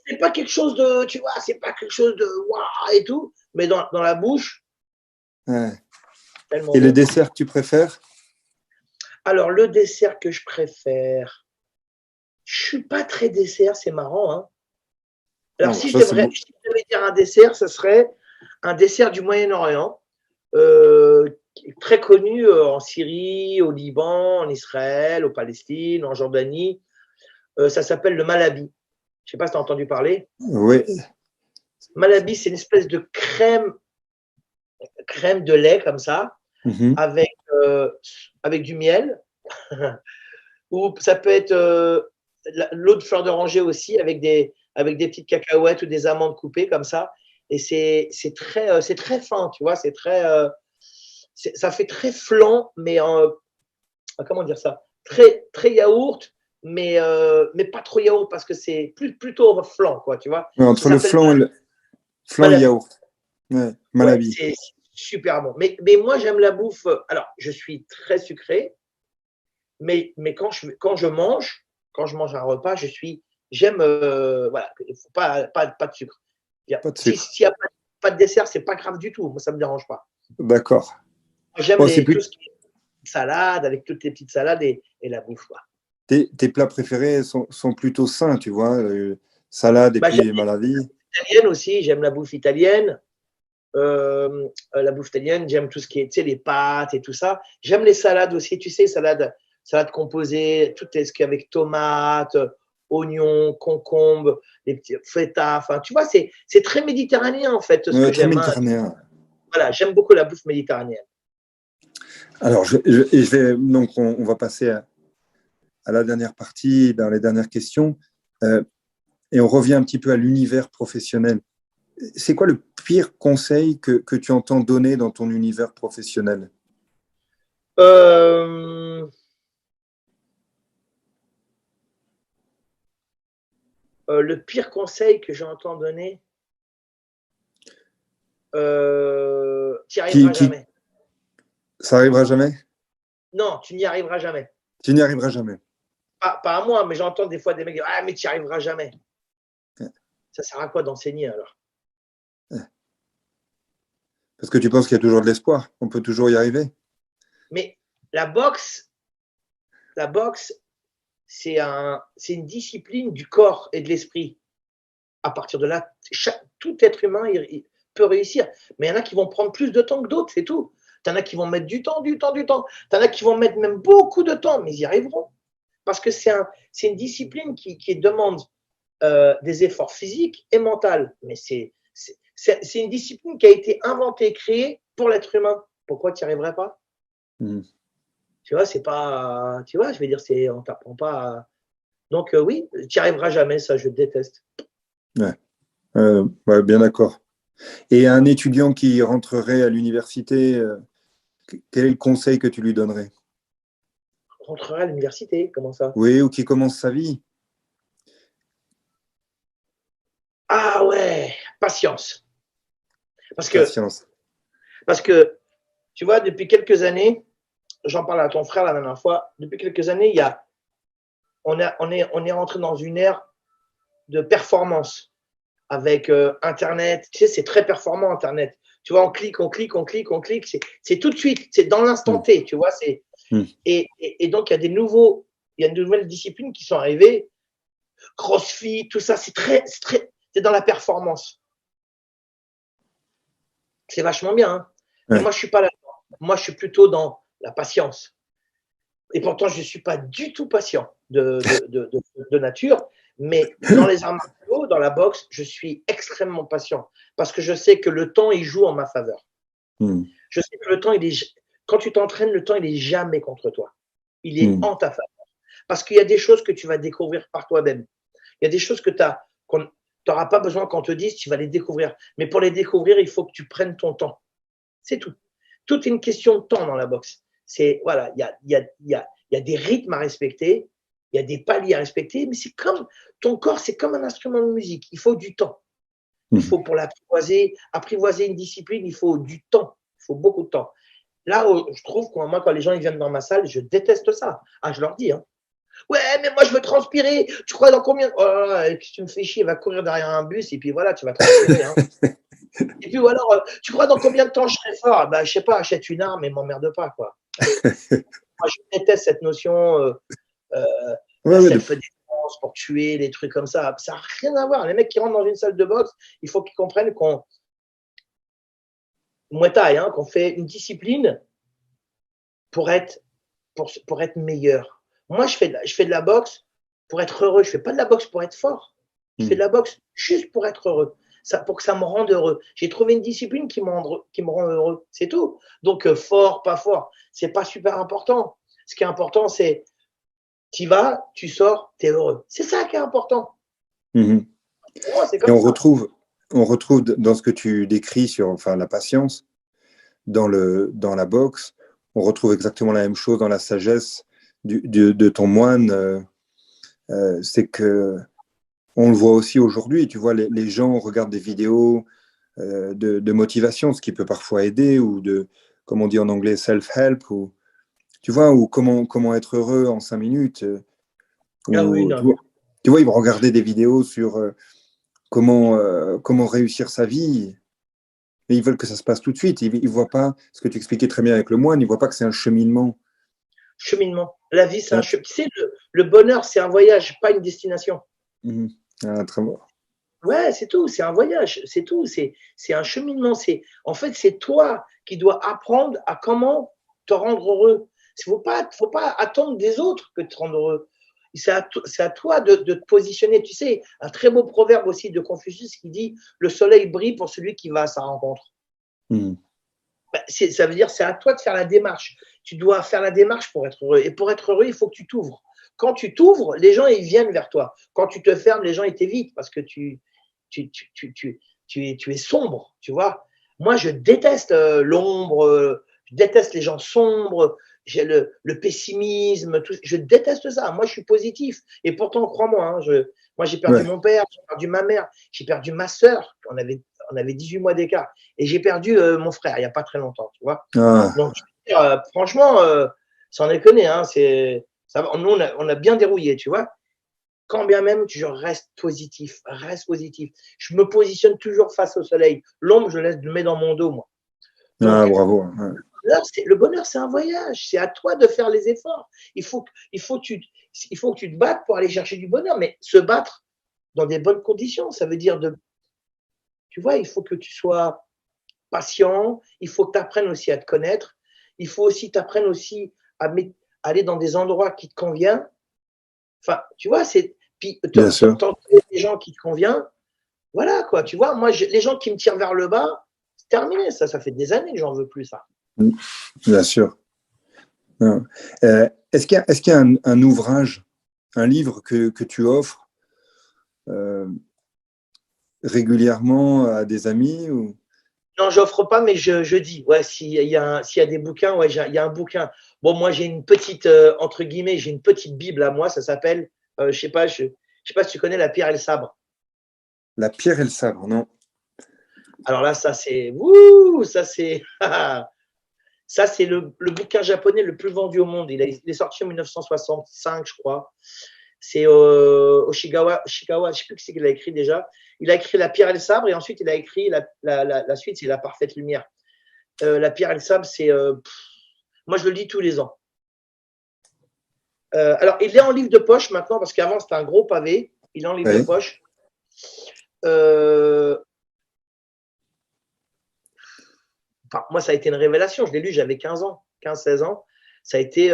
c'est pas quelque chose de, tu vois, c'est pas quelque chose de waouh et tout, mais dans la bouche, Ouais. tellement Et le bon. dessert que tu préfères? Alors, le dessert que je préfère, je suis pas très dessert, c'est marrant, hein. Alors, Non, bah, ça c'est bon. si je devais dire un dessert, ce serait un dessert du Moyen-Orient, qui est très connu en Syrie, au Liban, en Israël, au Palestine, en Jordanie. Ça s'appelle le malabi. Je sais pas si tu as entendu parler. Oui. Malabi, c'est une espèce de crème de lait comme ça, Mhm. avec, avec du miel, ou ça peut être l'eau de fleur d'oranger aussi, avec des petites cacahuètes ou des amandes coupées comme ça. Et c'est très fin, tu vois, ça fait très flan, mais comment dire ça? Très, très yaourt, mais pas trop yaourt parce que c'est plutôt flan, quoi, tu vois. Ouais, Ça entre le s'appelle flan et le malabi. yaourt. Ouais, Ouais, Malabi. c'est super bon. Mais moi, j'aime la bouffe. Alors, je suis très sucré, mais quand je mange un repas, je suis j'aime, voilà, il faut pas de sucre. Pas de S'il sucre. n'y a pas de dessert, c'est pas grave du tout. Moi, ça me dérange pas. D'accord. J'aime Bon, c'est tout plus... ce qui est salade, avec toutes les petites salades et la bouffe, quoi. Tes plats préférés sont plutôt sains, tu vois. Salade et Bah, j'aime puis malavi. l'italienne aussi, j'aime la bouffe italienne. La bouffe italienne, j'aime tout ce qui est, tu sais, les pâtes et tout ça. J'aime les salades aussi, tu sais, salade composée, tout ce qui est avec tomates, oignons, concombres, les petits feta. Enfin, tu vois, c'est très méditerranéen en fait, ce que Très j'aime. Hein. méditerranéen. Voilà, j'aime beaucoup la bouffe méditerranéenne. Alors, donc, on va passer à la dernière partie, dans les dernières questions, et on revient un petit peu à l'univers professionnel. C'est quoi le pire conseil que tu entends donner dans ton univers professionnel? Le pire conseil que j'entends donner, tu n'y arriveras jamais. Ça arrivera jamais? Non, tu n'y arriveras jamais. Tu n'y arriveras jamais. Pas à moi, mais j'entends des fois des mecs dire ah, mais tu n'y arriveras jamais. Ça sert à quoi d'enseigner alors? Parce que tu penses qu'il y a toujours de l'espoir, on peut toujours y arriver. Mais la boxe, c'est une discipline du corps et de l'esprit. À partir de là, tout être humain il peut réussir. Mais il y en a qui vont prendre plus de temps que d'autres, c'est tout. Il y en a qui vont mettre du temps. Il y en a qui vont mettre même beaucoup de temps, mais ils y arriveront. Parce que c'est une discipline qui demande des efforts physiques et mentaux. Mais c'est une discipline qui a été inventée, créée pour l'être humain. Pourquoi tu n'y arriverais pas? Tu vois, c'est pas. Tu vois, je veux dire, on ne t'apprend pas. Donc, oui, tu n'y arriveras jamais, ça, je déteste. Ouais, bien d'accord. Et un étudiant qui rentrerait à l'université, quel est le conseil que tu lui donnerais? Rentrerait à l'université, comment ça? Oui, ou qui commence sa vie. Ah ouais, patience. Patience. Parce que, tu vois, depuis quelques années, j'en parlais à ton frère la dernière fois, depuis quelques années, on est rentré dans une ère de performance avec Internet. Tu sais, c'est très performant, Internet. Tu vois, on clique. C'est tout de suite, c'est dans l'instant T, tu vois. Et donc, il y a de nouvelles disciplines qui sont arrivées. CrossFit, tout ça, c'est dans la performance. C'est vachement bien. Hein. Ouais. Mais moi, je suis pas là-dedans. Moi, je suis plutôt dans la patience. Et pourtant, je ne suis pas du tout patient de nature. Mais dans les arts martiaux, dans la boxe, je suis extrêmement patient. Parce que je sais que le temps, il joue en ma faveur. Je sais que le temps, quand tu t'entraînes, le temps, il n'est jamais contre toi. Il est en ta faveur. Parce qu'il y a des choses que tu vas découvrir par toi-même. Il y a des choses que tu n'auras pas besoin qu'on te dise, tu vas les découvrir. Mais pour les découvrir, il faut que tu prennes ton temps. C'est tout. Tout est une question de temps dans la boxe. Voilà, il y a des rythmes à respecter, il y a des paliers à respecter, mais c'est comme ton corps, c'est comme un instrument de musique. Il faut du temps. Il faut pour apprivoiser une discipline, il faut du temps. Il faut beaucoup de temps. Là, je trouve que moi, quand les gens ils viennent dans ma salle, je déteste ça. Ah, je leur dis, hein. Ouais, mais moi, je veux transpirer. Tu crois dans combien? Oh là là, tu me fais chier, va courir derrière un bus et puis voilà, tu vas transpirer. Hein. Et puis, ou alors, tu crois dans combien de temps je serai fort? Bah, je sais pas, achète une arme et m'emmerde pas, quoi. Moi, je déteste cette notion self-défense pour tuer, des trucs comme ça. Ça n'a rien à voir. Les mecs qui rentrent dans une salle de boxe, il faut qu'ils comprennent qu'on Muay Thai, hein, qu'on fait une discipline pour être meilleur. Moi, je fais de la boxe pour être heureux. Je fais pas de la boxe pour être fort. Je fais de la boxe juste pour être heureux. Pour que ça me rende heureux. J'ai trouvé une discipline qui me rend heureux. C'est tout. Donc, fort, pas fort, c'est pas super important. Ce qui est important, c'est tu vas, tu sors, tu es heureux. C'est ça qui est important. Moi, c'est comme ça. On retrouve dans ce que tu décris sur la patience, dans la boxe, on retrouve exactement la même chose dans la sagesse de ton moine. C'est que on le voit aussi aujourd'hui, tu vois, les gens regardent des vidéos de motivation, ce qui peut parfois aider, ou comme on dit en anglais, self-help, ou tu vois, ou comment être heureux en 5 minutes. Tu vois, ils vont regarder des vidéos sur comment réussir sa vie. Et ils veulent que ça se passe tout de suite. Ils ne voient pas ce que tu expliquais très bien avec le moine, ils ne voient pas que c'est un cheminement. Cheminement. La vie, c'est un Ouais. cheminement. Tu sais, le bonheur, c'est un voyage, pas une destination. Mhm. Ah, très bon. Ouais, c'est tout. C'est un voyage. C'est tout. C'est un cheminement. En fait, c'est toi qui dois apprendre à comment te rendre heureux. Il ne faut pas attendre des autres que de te rendre heureux. C'est à toi de te positionner. Tu sais, un très beau proverbe aussi de Confucius qui dit le soleil brille pour celui qui va à sa rencontre. Mhm. Ça veut dire c'est à toi de faire la démarche. Tu dois faire la démarche pour être heureux. Et pour être heureux, il faut que tu t'ouvres. Quand tu t'ouvres, les gens ils viennent vers toi. Quand tu te fermes, les gens ils t'évitent parce que tu es sombre, tu vois. Moi, je déteste l'ombre, je déteste les gens sombres, j'ai le pessimisme, tout, je déteste ça. Moi, je suis positif. Et pourtant, crois-moi, moi, j'ai perdu Ouais. mon père, j'ai perdu ma mère, j'ai perdu ma sœur. On avait 18 mois d'écart. Et j'ai perdu mon frère il n'y a pas très longtemps, tu vois. Ah, Donc, franchement, sans déconner, hein, nous, on a bien dérouillé, tu vois. Quand bien même, je reste positif, reste positif. Je me positionne toujours face au soleil. L'ombre, je le mets dans mon dos, moi. ah, Donc, bravo. Ouais. le bonheur, c'est un voyage. C'est à toi de faire les efforts. Il faut que tu te battes pour aller chercher du bonheur, mais se battre dans des bonnes conditions. Ça veut dire tu vois, il faut que tu sois patient. Il faut que tu apprennes aussi à te connaître. Il faut aussi t'apprennes aussi à aller dans des endroits qui te conviennent. Enfin, tu vois, puis Bien sûr. t'entourer des gens qui te conviennent. Voilà, quoi. Tu vois, moi, les gens qui me tirent vers le bas, c'est terminé. Ça fait des années que j'en veux plus, ça. Bien sûr. Non. Est-ce qu'il y a un ouvrage, un livre que tu offres régulièrement à des amis ou... Non, j'offre pas, mais je dis, ouais, s'il y a des bouquins, ouais, il y a un bouquin. Bon, moi, j'ai une petite, entre guillemets, j'ai une petite Bible à moi, ça s'appelle, je sais pas si tu connais La Pierre et le Sabre. La pierre et le sabre, non? Alors là, ça, c'est le bouquin japonais le plus vendu au monde. Il est sorti en 1965, je crois. C'est Oshigawa, je ne sais plus qui c'est qu'il a écrit déjà. Il a écrit La Pierre et le Sabre et ensuite il a écrit la suite, c'est La Parfaite Lumière. La Pierre et le Sabre, moi je le lis tous les ans. Alors, il est en livre de poche maintenant parce qu'avant c'était un gros pavé. Il est en livre de Oui. poche. Moi, ça a été une révélation. Je l'ai lu, j'avais 15 ans, 15-16 ans. Ça a été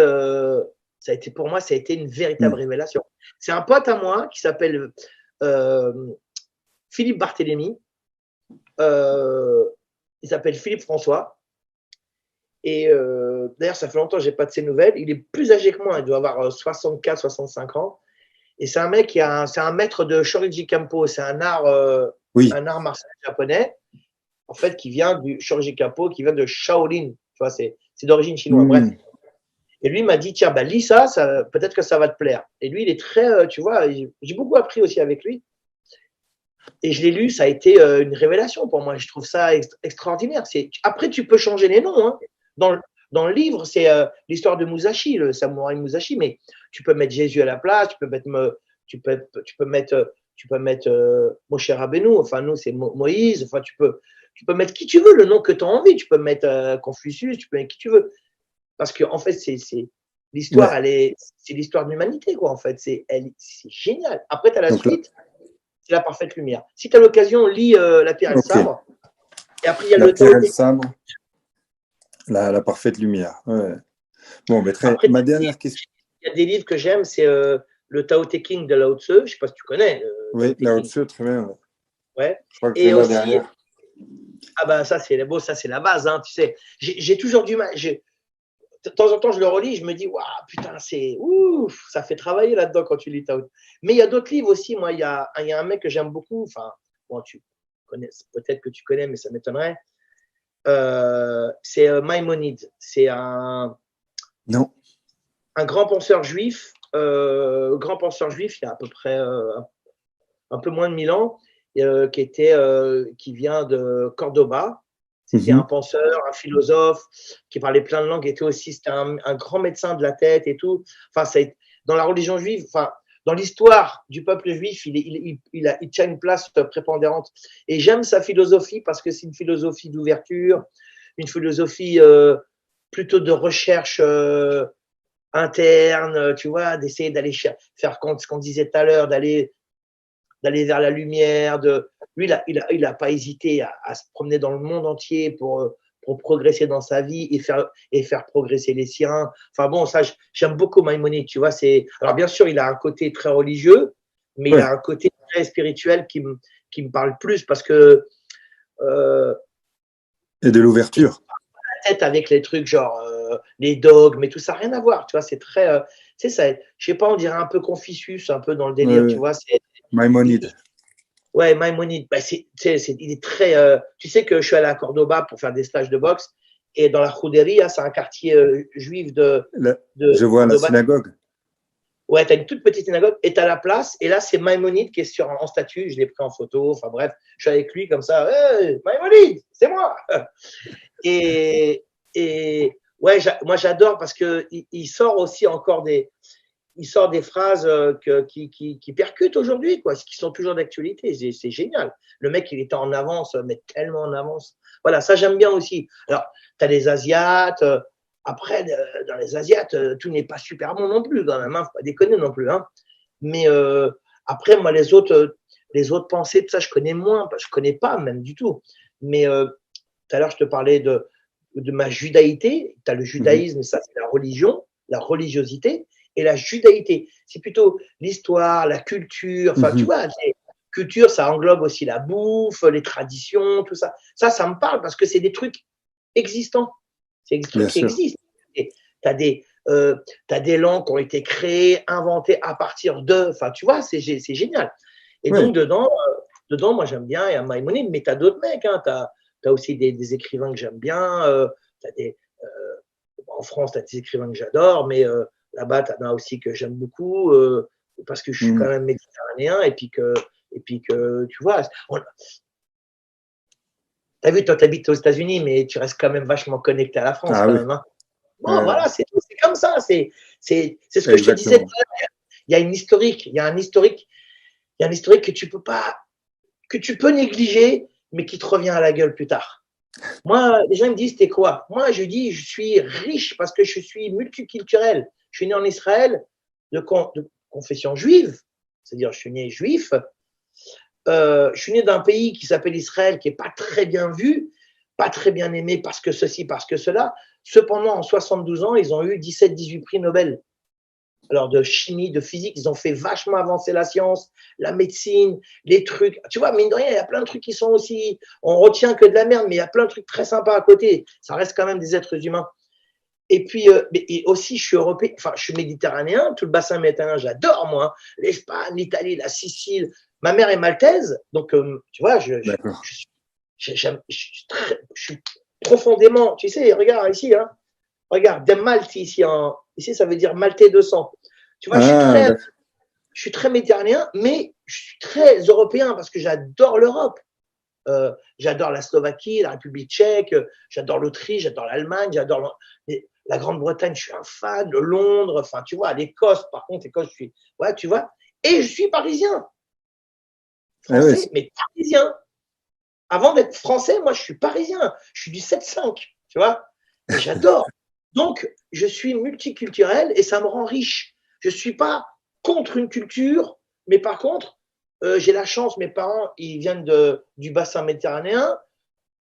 pour moi, ça a été une véritable révélation. C'est un pote à moi qui s'appelle Philippe Barthélémy. Il s'appelle Philippe François. Et d'ailleurs, ça fait longtemps que je n'ai pas de ses nouvelles. Il est plus âgé que moi, il doit avoir 64, 65 ans. Et c'est un mec c'est un maître de Shōrinji Kampo. C'est un art martial japonais, en fait, qui vient du Shōrinji Kampo, qui vient de Shaolin. Tu vois, c'est d'origine chinoise. Bref. Et lui m'a dit, tiens, lis ça, peut-être que ça va te plaire. Et lui, il est très, tu vois, j'ai beaucoup appris aussi avec lui. Et je l'ai lu, ça a été une révélation pour moi. Je trouve ça extraordinaire. Après, tu peux changer les noms. Hein. Dans le livre, c'est l'histoire de Musashi, le samouraï Musashi, mais tu peux mettre Jésus à la place, tu peux mettre Moshe Rabbeinu, enfin nous c'est Moïse, enfin tu peux mettre qui tu veux, le nom que tu as envie, tu peux mettre Confucius, tu peux mettre qui tu veux. Parce que en fait, c'est l'histoire, c'est l'histoire de l'humanité, quoi, en fait. C'est génial. Après, tu as la suite, c'est La Parfaite Lumière. Si tu as l'occasion, lis La Pierre et le Sabre. Et après, il y a La pierre et le sabre, la Parfaite Lumière. Ouais. Bon, mais ma dernière question. Il y a des livres que j'aime, c'est le Tao Te Ching de Lao Tzu. Je ne sais pas si tu connais. Oui, Lao Tzu, très bien. Ouais. Je crois que c'est là derrière. Ah ben ça, c'est la base. Hein, tu sais. J'ai toujours du mal. De temps en temps, je le relis, je me dis, waouh, putain, ça fait travailler là-dedans quand tu lis Tao. Mais il y a d'autres livres aussi. Moi, il y a un mec que j'aime beaucoup. Enfin, bon, tu connais, peut-être que tu connais, mais ça m'étonnerait. C'est Maïmonide. C'est un grand penseur juif. Il y a à peu près un peu moins de 1000 ans, qui vient de Cordoba. C'était un penseur, un philosophe qui parlait plein de langues, c'était un grand médecin de la tête et tout. Enfin, dans la religion juive, enfin, dans l'histoire du peuple juif, il tient une place prépondérante. Et j'aime sa philosophie parce que c'est une philosophie d'ouverture, une philosophie plutôt de recherche interne, tu vois, d'essayer d'aller faire ce qu'on disait tout à l'heure, d'aller vers la lumière. Lui, il a pas hésité à se promener dans le monde entier pour progresser dans sa vie et faire progresser les siens. Enfin bon, ça, j'aime beaucoup Maïmonide, tu vois. Alors bien sûr, il a un côté très religieux, mais il a un côté très spirituel qui me parle plus parce que et de l'ouverture. La tête avec les trucs genre les dogmes et tout ça, rien à voir, tu vois. C'est très, tu sais, ça, je sais pas, on dirait un peu Confucius, un peu dans le délire, tu vois. Maïmonide. Ouais, Maïmonide, bah il est très. Tu sais que je suis allé à Cordoba pour faire des stages de boxe et dans la Juderia, c'est un quartier juif de je vois Cordoba. la synagogue. Ouais, tu as une toute petite synagogue et tu as la place. Et là, c'est Maïmonide qui est en statue. Je l'ai pris en photo. Enfin bref, je suis avec lui comme ça. Hey, Maïmonide, c'est moi. Et ouais, moi j'adore parce qu'il sort aussi encore il sort des phrases qui percutent aujourd'hui, quoi, qui sont toujours d'actualité. C'est génial. Le mec, il était en avance, mais tellement en avance. Voilà, ça j'aime bien aussi. Alors, tu as les Asiates. Après, dans les Asiates, tout n'est pas super bon non plus, quand même. Faut pas déconner non plus. Hein. Mais après, moi, les autres pensées, tout ça, je connais moins. Je connais pas même du tout. Mais tout à l'heure, je te parlais de ma judaïté. Tu as le judaïsme, ça, c'est la religion, la religiosité. Et la judaïté, c'est plutôt l'histoire, la culture. Enfin, tu vois, culture, ça englobe aussi la bouffe, les traditions, tout ça. Ça me parle parce que c'est des trucs existants. C'est des trucs qui existent. Tu as des langues qui ont été créées, inventées à partir de. Enfin, tu vois, c'est génial. Et donc, dedans, moi, j'aime bien. Il y a Maïmonide, mais tu as d'autres mecs. Hein. Tu as aussi des écrivains que j'aime bien. En France, tu as des écrivains que j'adore, mais là-bas, tu en as aussi que j'aime beaucoup parce que je suis quand même méditerranéen et puis que tu vois. T'as vu, toi, tu habites aux États-Unis, mais tu restes quand même vachement connecté à la France, quand même. Hein. Bon, voilà, c'est comme ça. C'est ce que je te disais tout à l'heure. Il y a un historique que tu peux pas, que tu peux négliger, mais qui te revient à la gueule plus tard. Moi, les gens me disent, t'es quoi? Moi, je dis, je suis riche parce que je suis multiculturel. Je suis né en Israël de confession juive, c'est-à-dire je suis né juif. Je suis né d'un pays qui s'appelle Israël, qui n'est pas très bien vu, pas très bien aimé parce que ceci, parce que cela. Cependant, en 72 ans, ils ont eu 17-18 prix Nobel. Alors, de chimie, de physique, ils ont fait vachement avancer la science, la médecine, les trucs. Tu vois, mine de rien, il y a plein de trucs qui sont aussi. On retient que de la merde, mais il y a plein de trucs très sympas à côté. Ça reste quand même des êtres humains. Et puis, et aussi, je suis européen, enfin, je suis méditerranéen, tout le bassin méditerranéen, j'adore, moi. Hein. L'Espagne, l'Italie, la Sicile. Ma mère est maltaise, donc, tu vois, je suis profondément. Tu sais, regarde ici, hein. Regarde, de Malte ici, ici, ça veut dire maltais de sang. Tu vois, je suis très méditerranéen, mais je suis très européen parce que j'adore l'Europe. J'adore la Slovaquie, la République tchèque, j'adore l'Autriche, j'adore l'Allemagne, j'adore la Grande-Bretagne, je suis un fan, de Londres, enfin, tu vois, l'Écosse, par contre, l'Écosse, je suis, ouais, tu vois, et je suis parisien. Français, mais parisien. Avant d'être français, moi, je suis parisien. Je suis du 7-5, tu vois, et j'adore. Donc, je suis multiculturel et ça me rend riche. Je ne suis pas contre une culture, mais par contre, j'ai la chance, mes parents, ils viennent du bassin méditerranéen.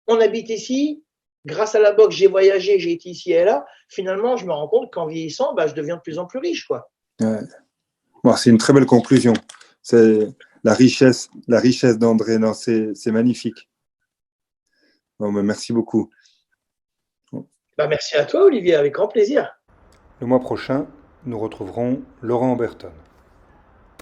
On habite ici. Grâce à la boxe, j'ai voyagé, j'ai été ici et là. Finalement, je me rends compte qu'en vieillissant, bah, je deviens de plus en plus riche, quoi. Ouais. Bon, c'est une très belle conclusion. C'est la richesse d'André. Non, c'est magnifique. Bon, mais merci beaucoup. Bah, merci à toi, Olivier, avec grand plaisir. Le mois prochain, nous retrouverons Laurent Berton.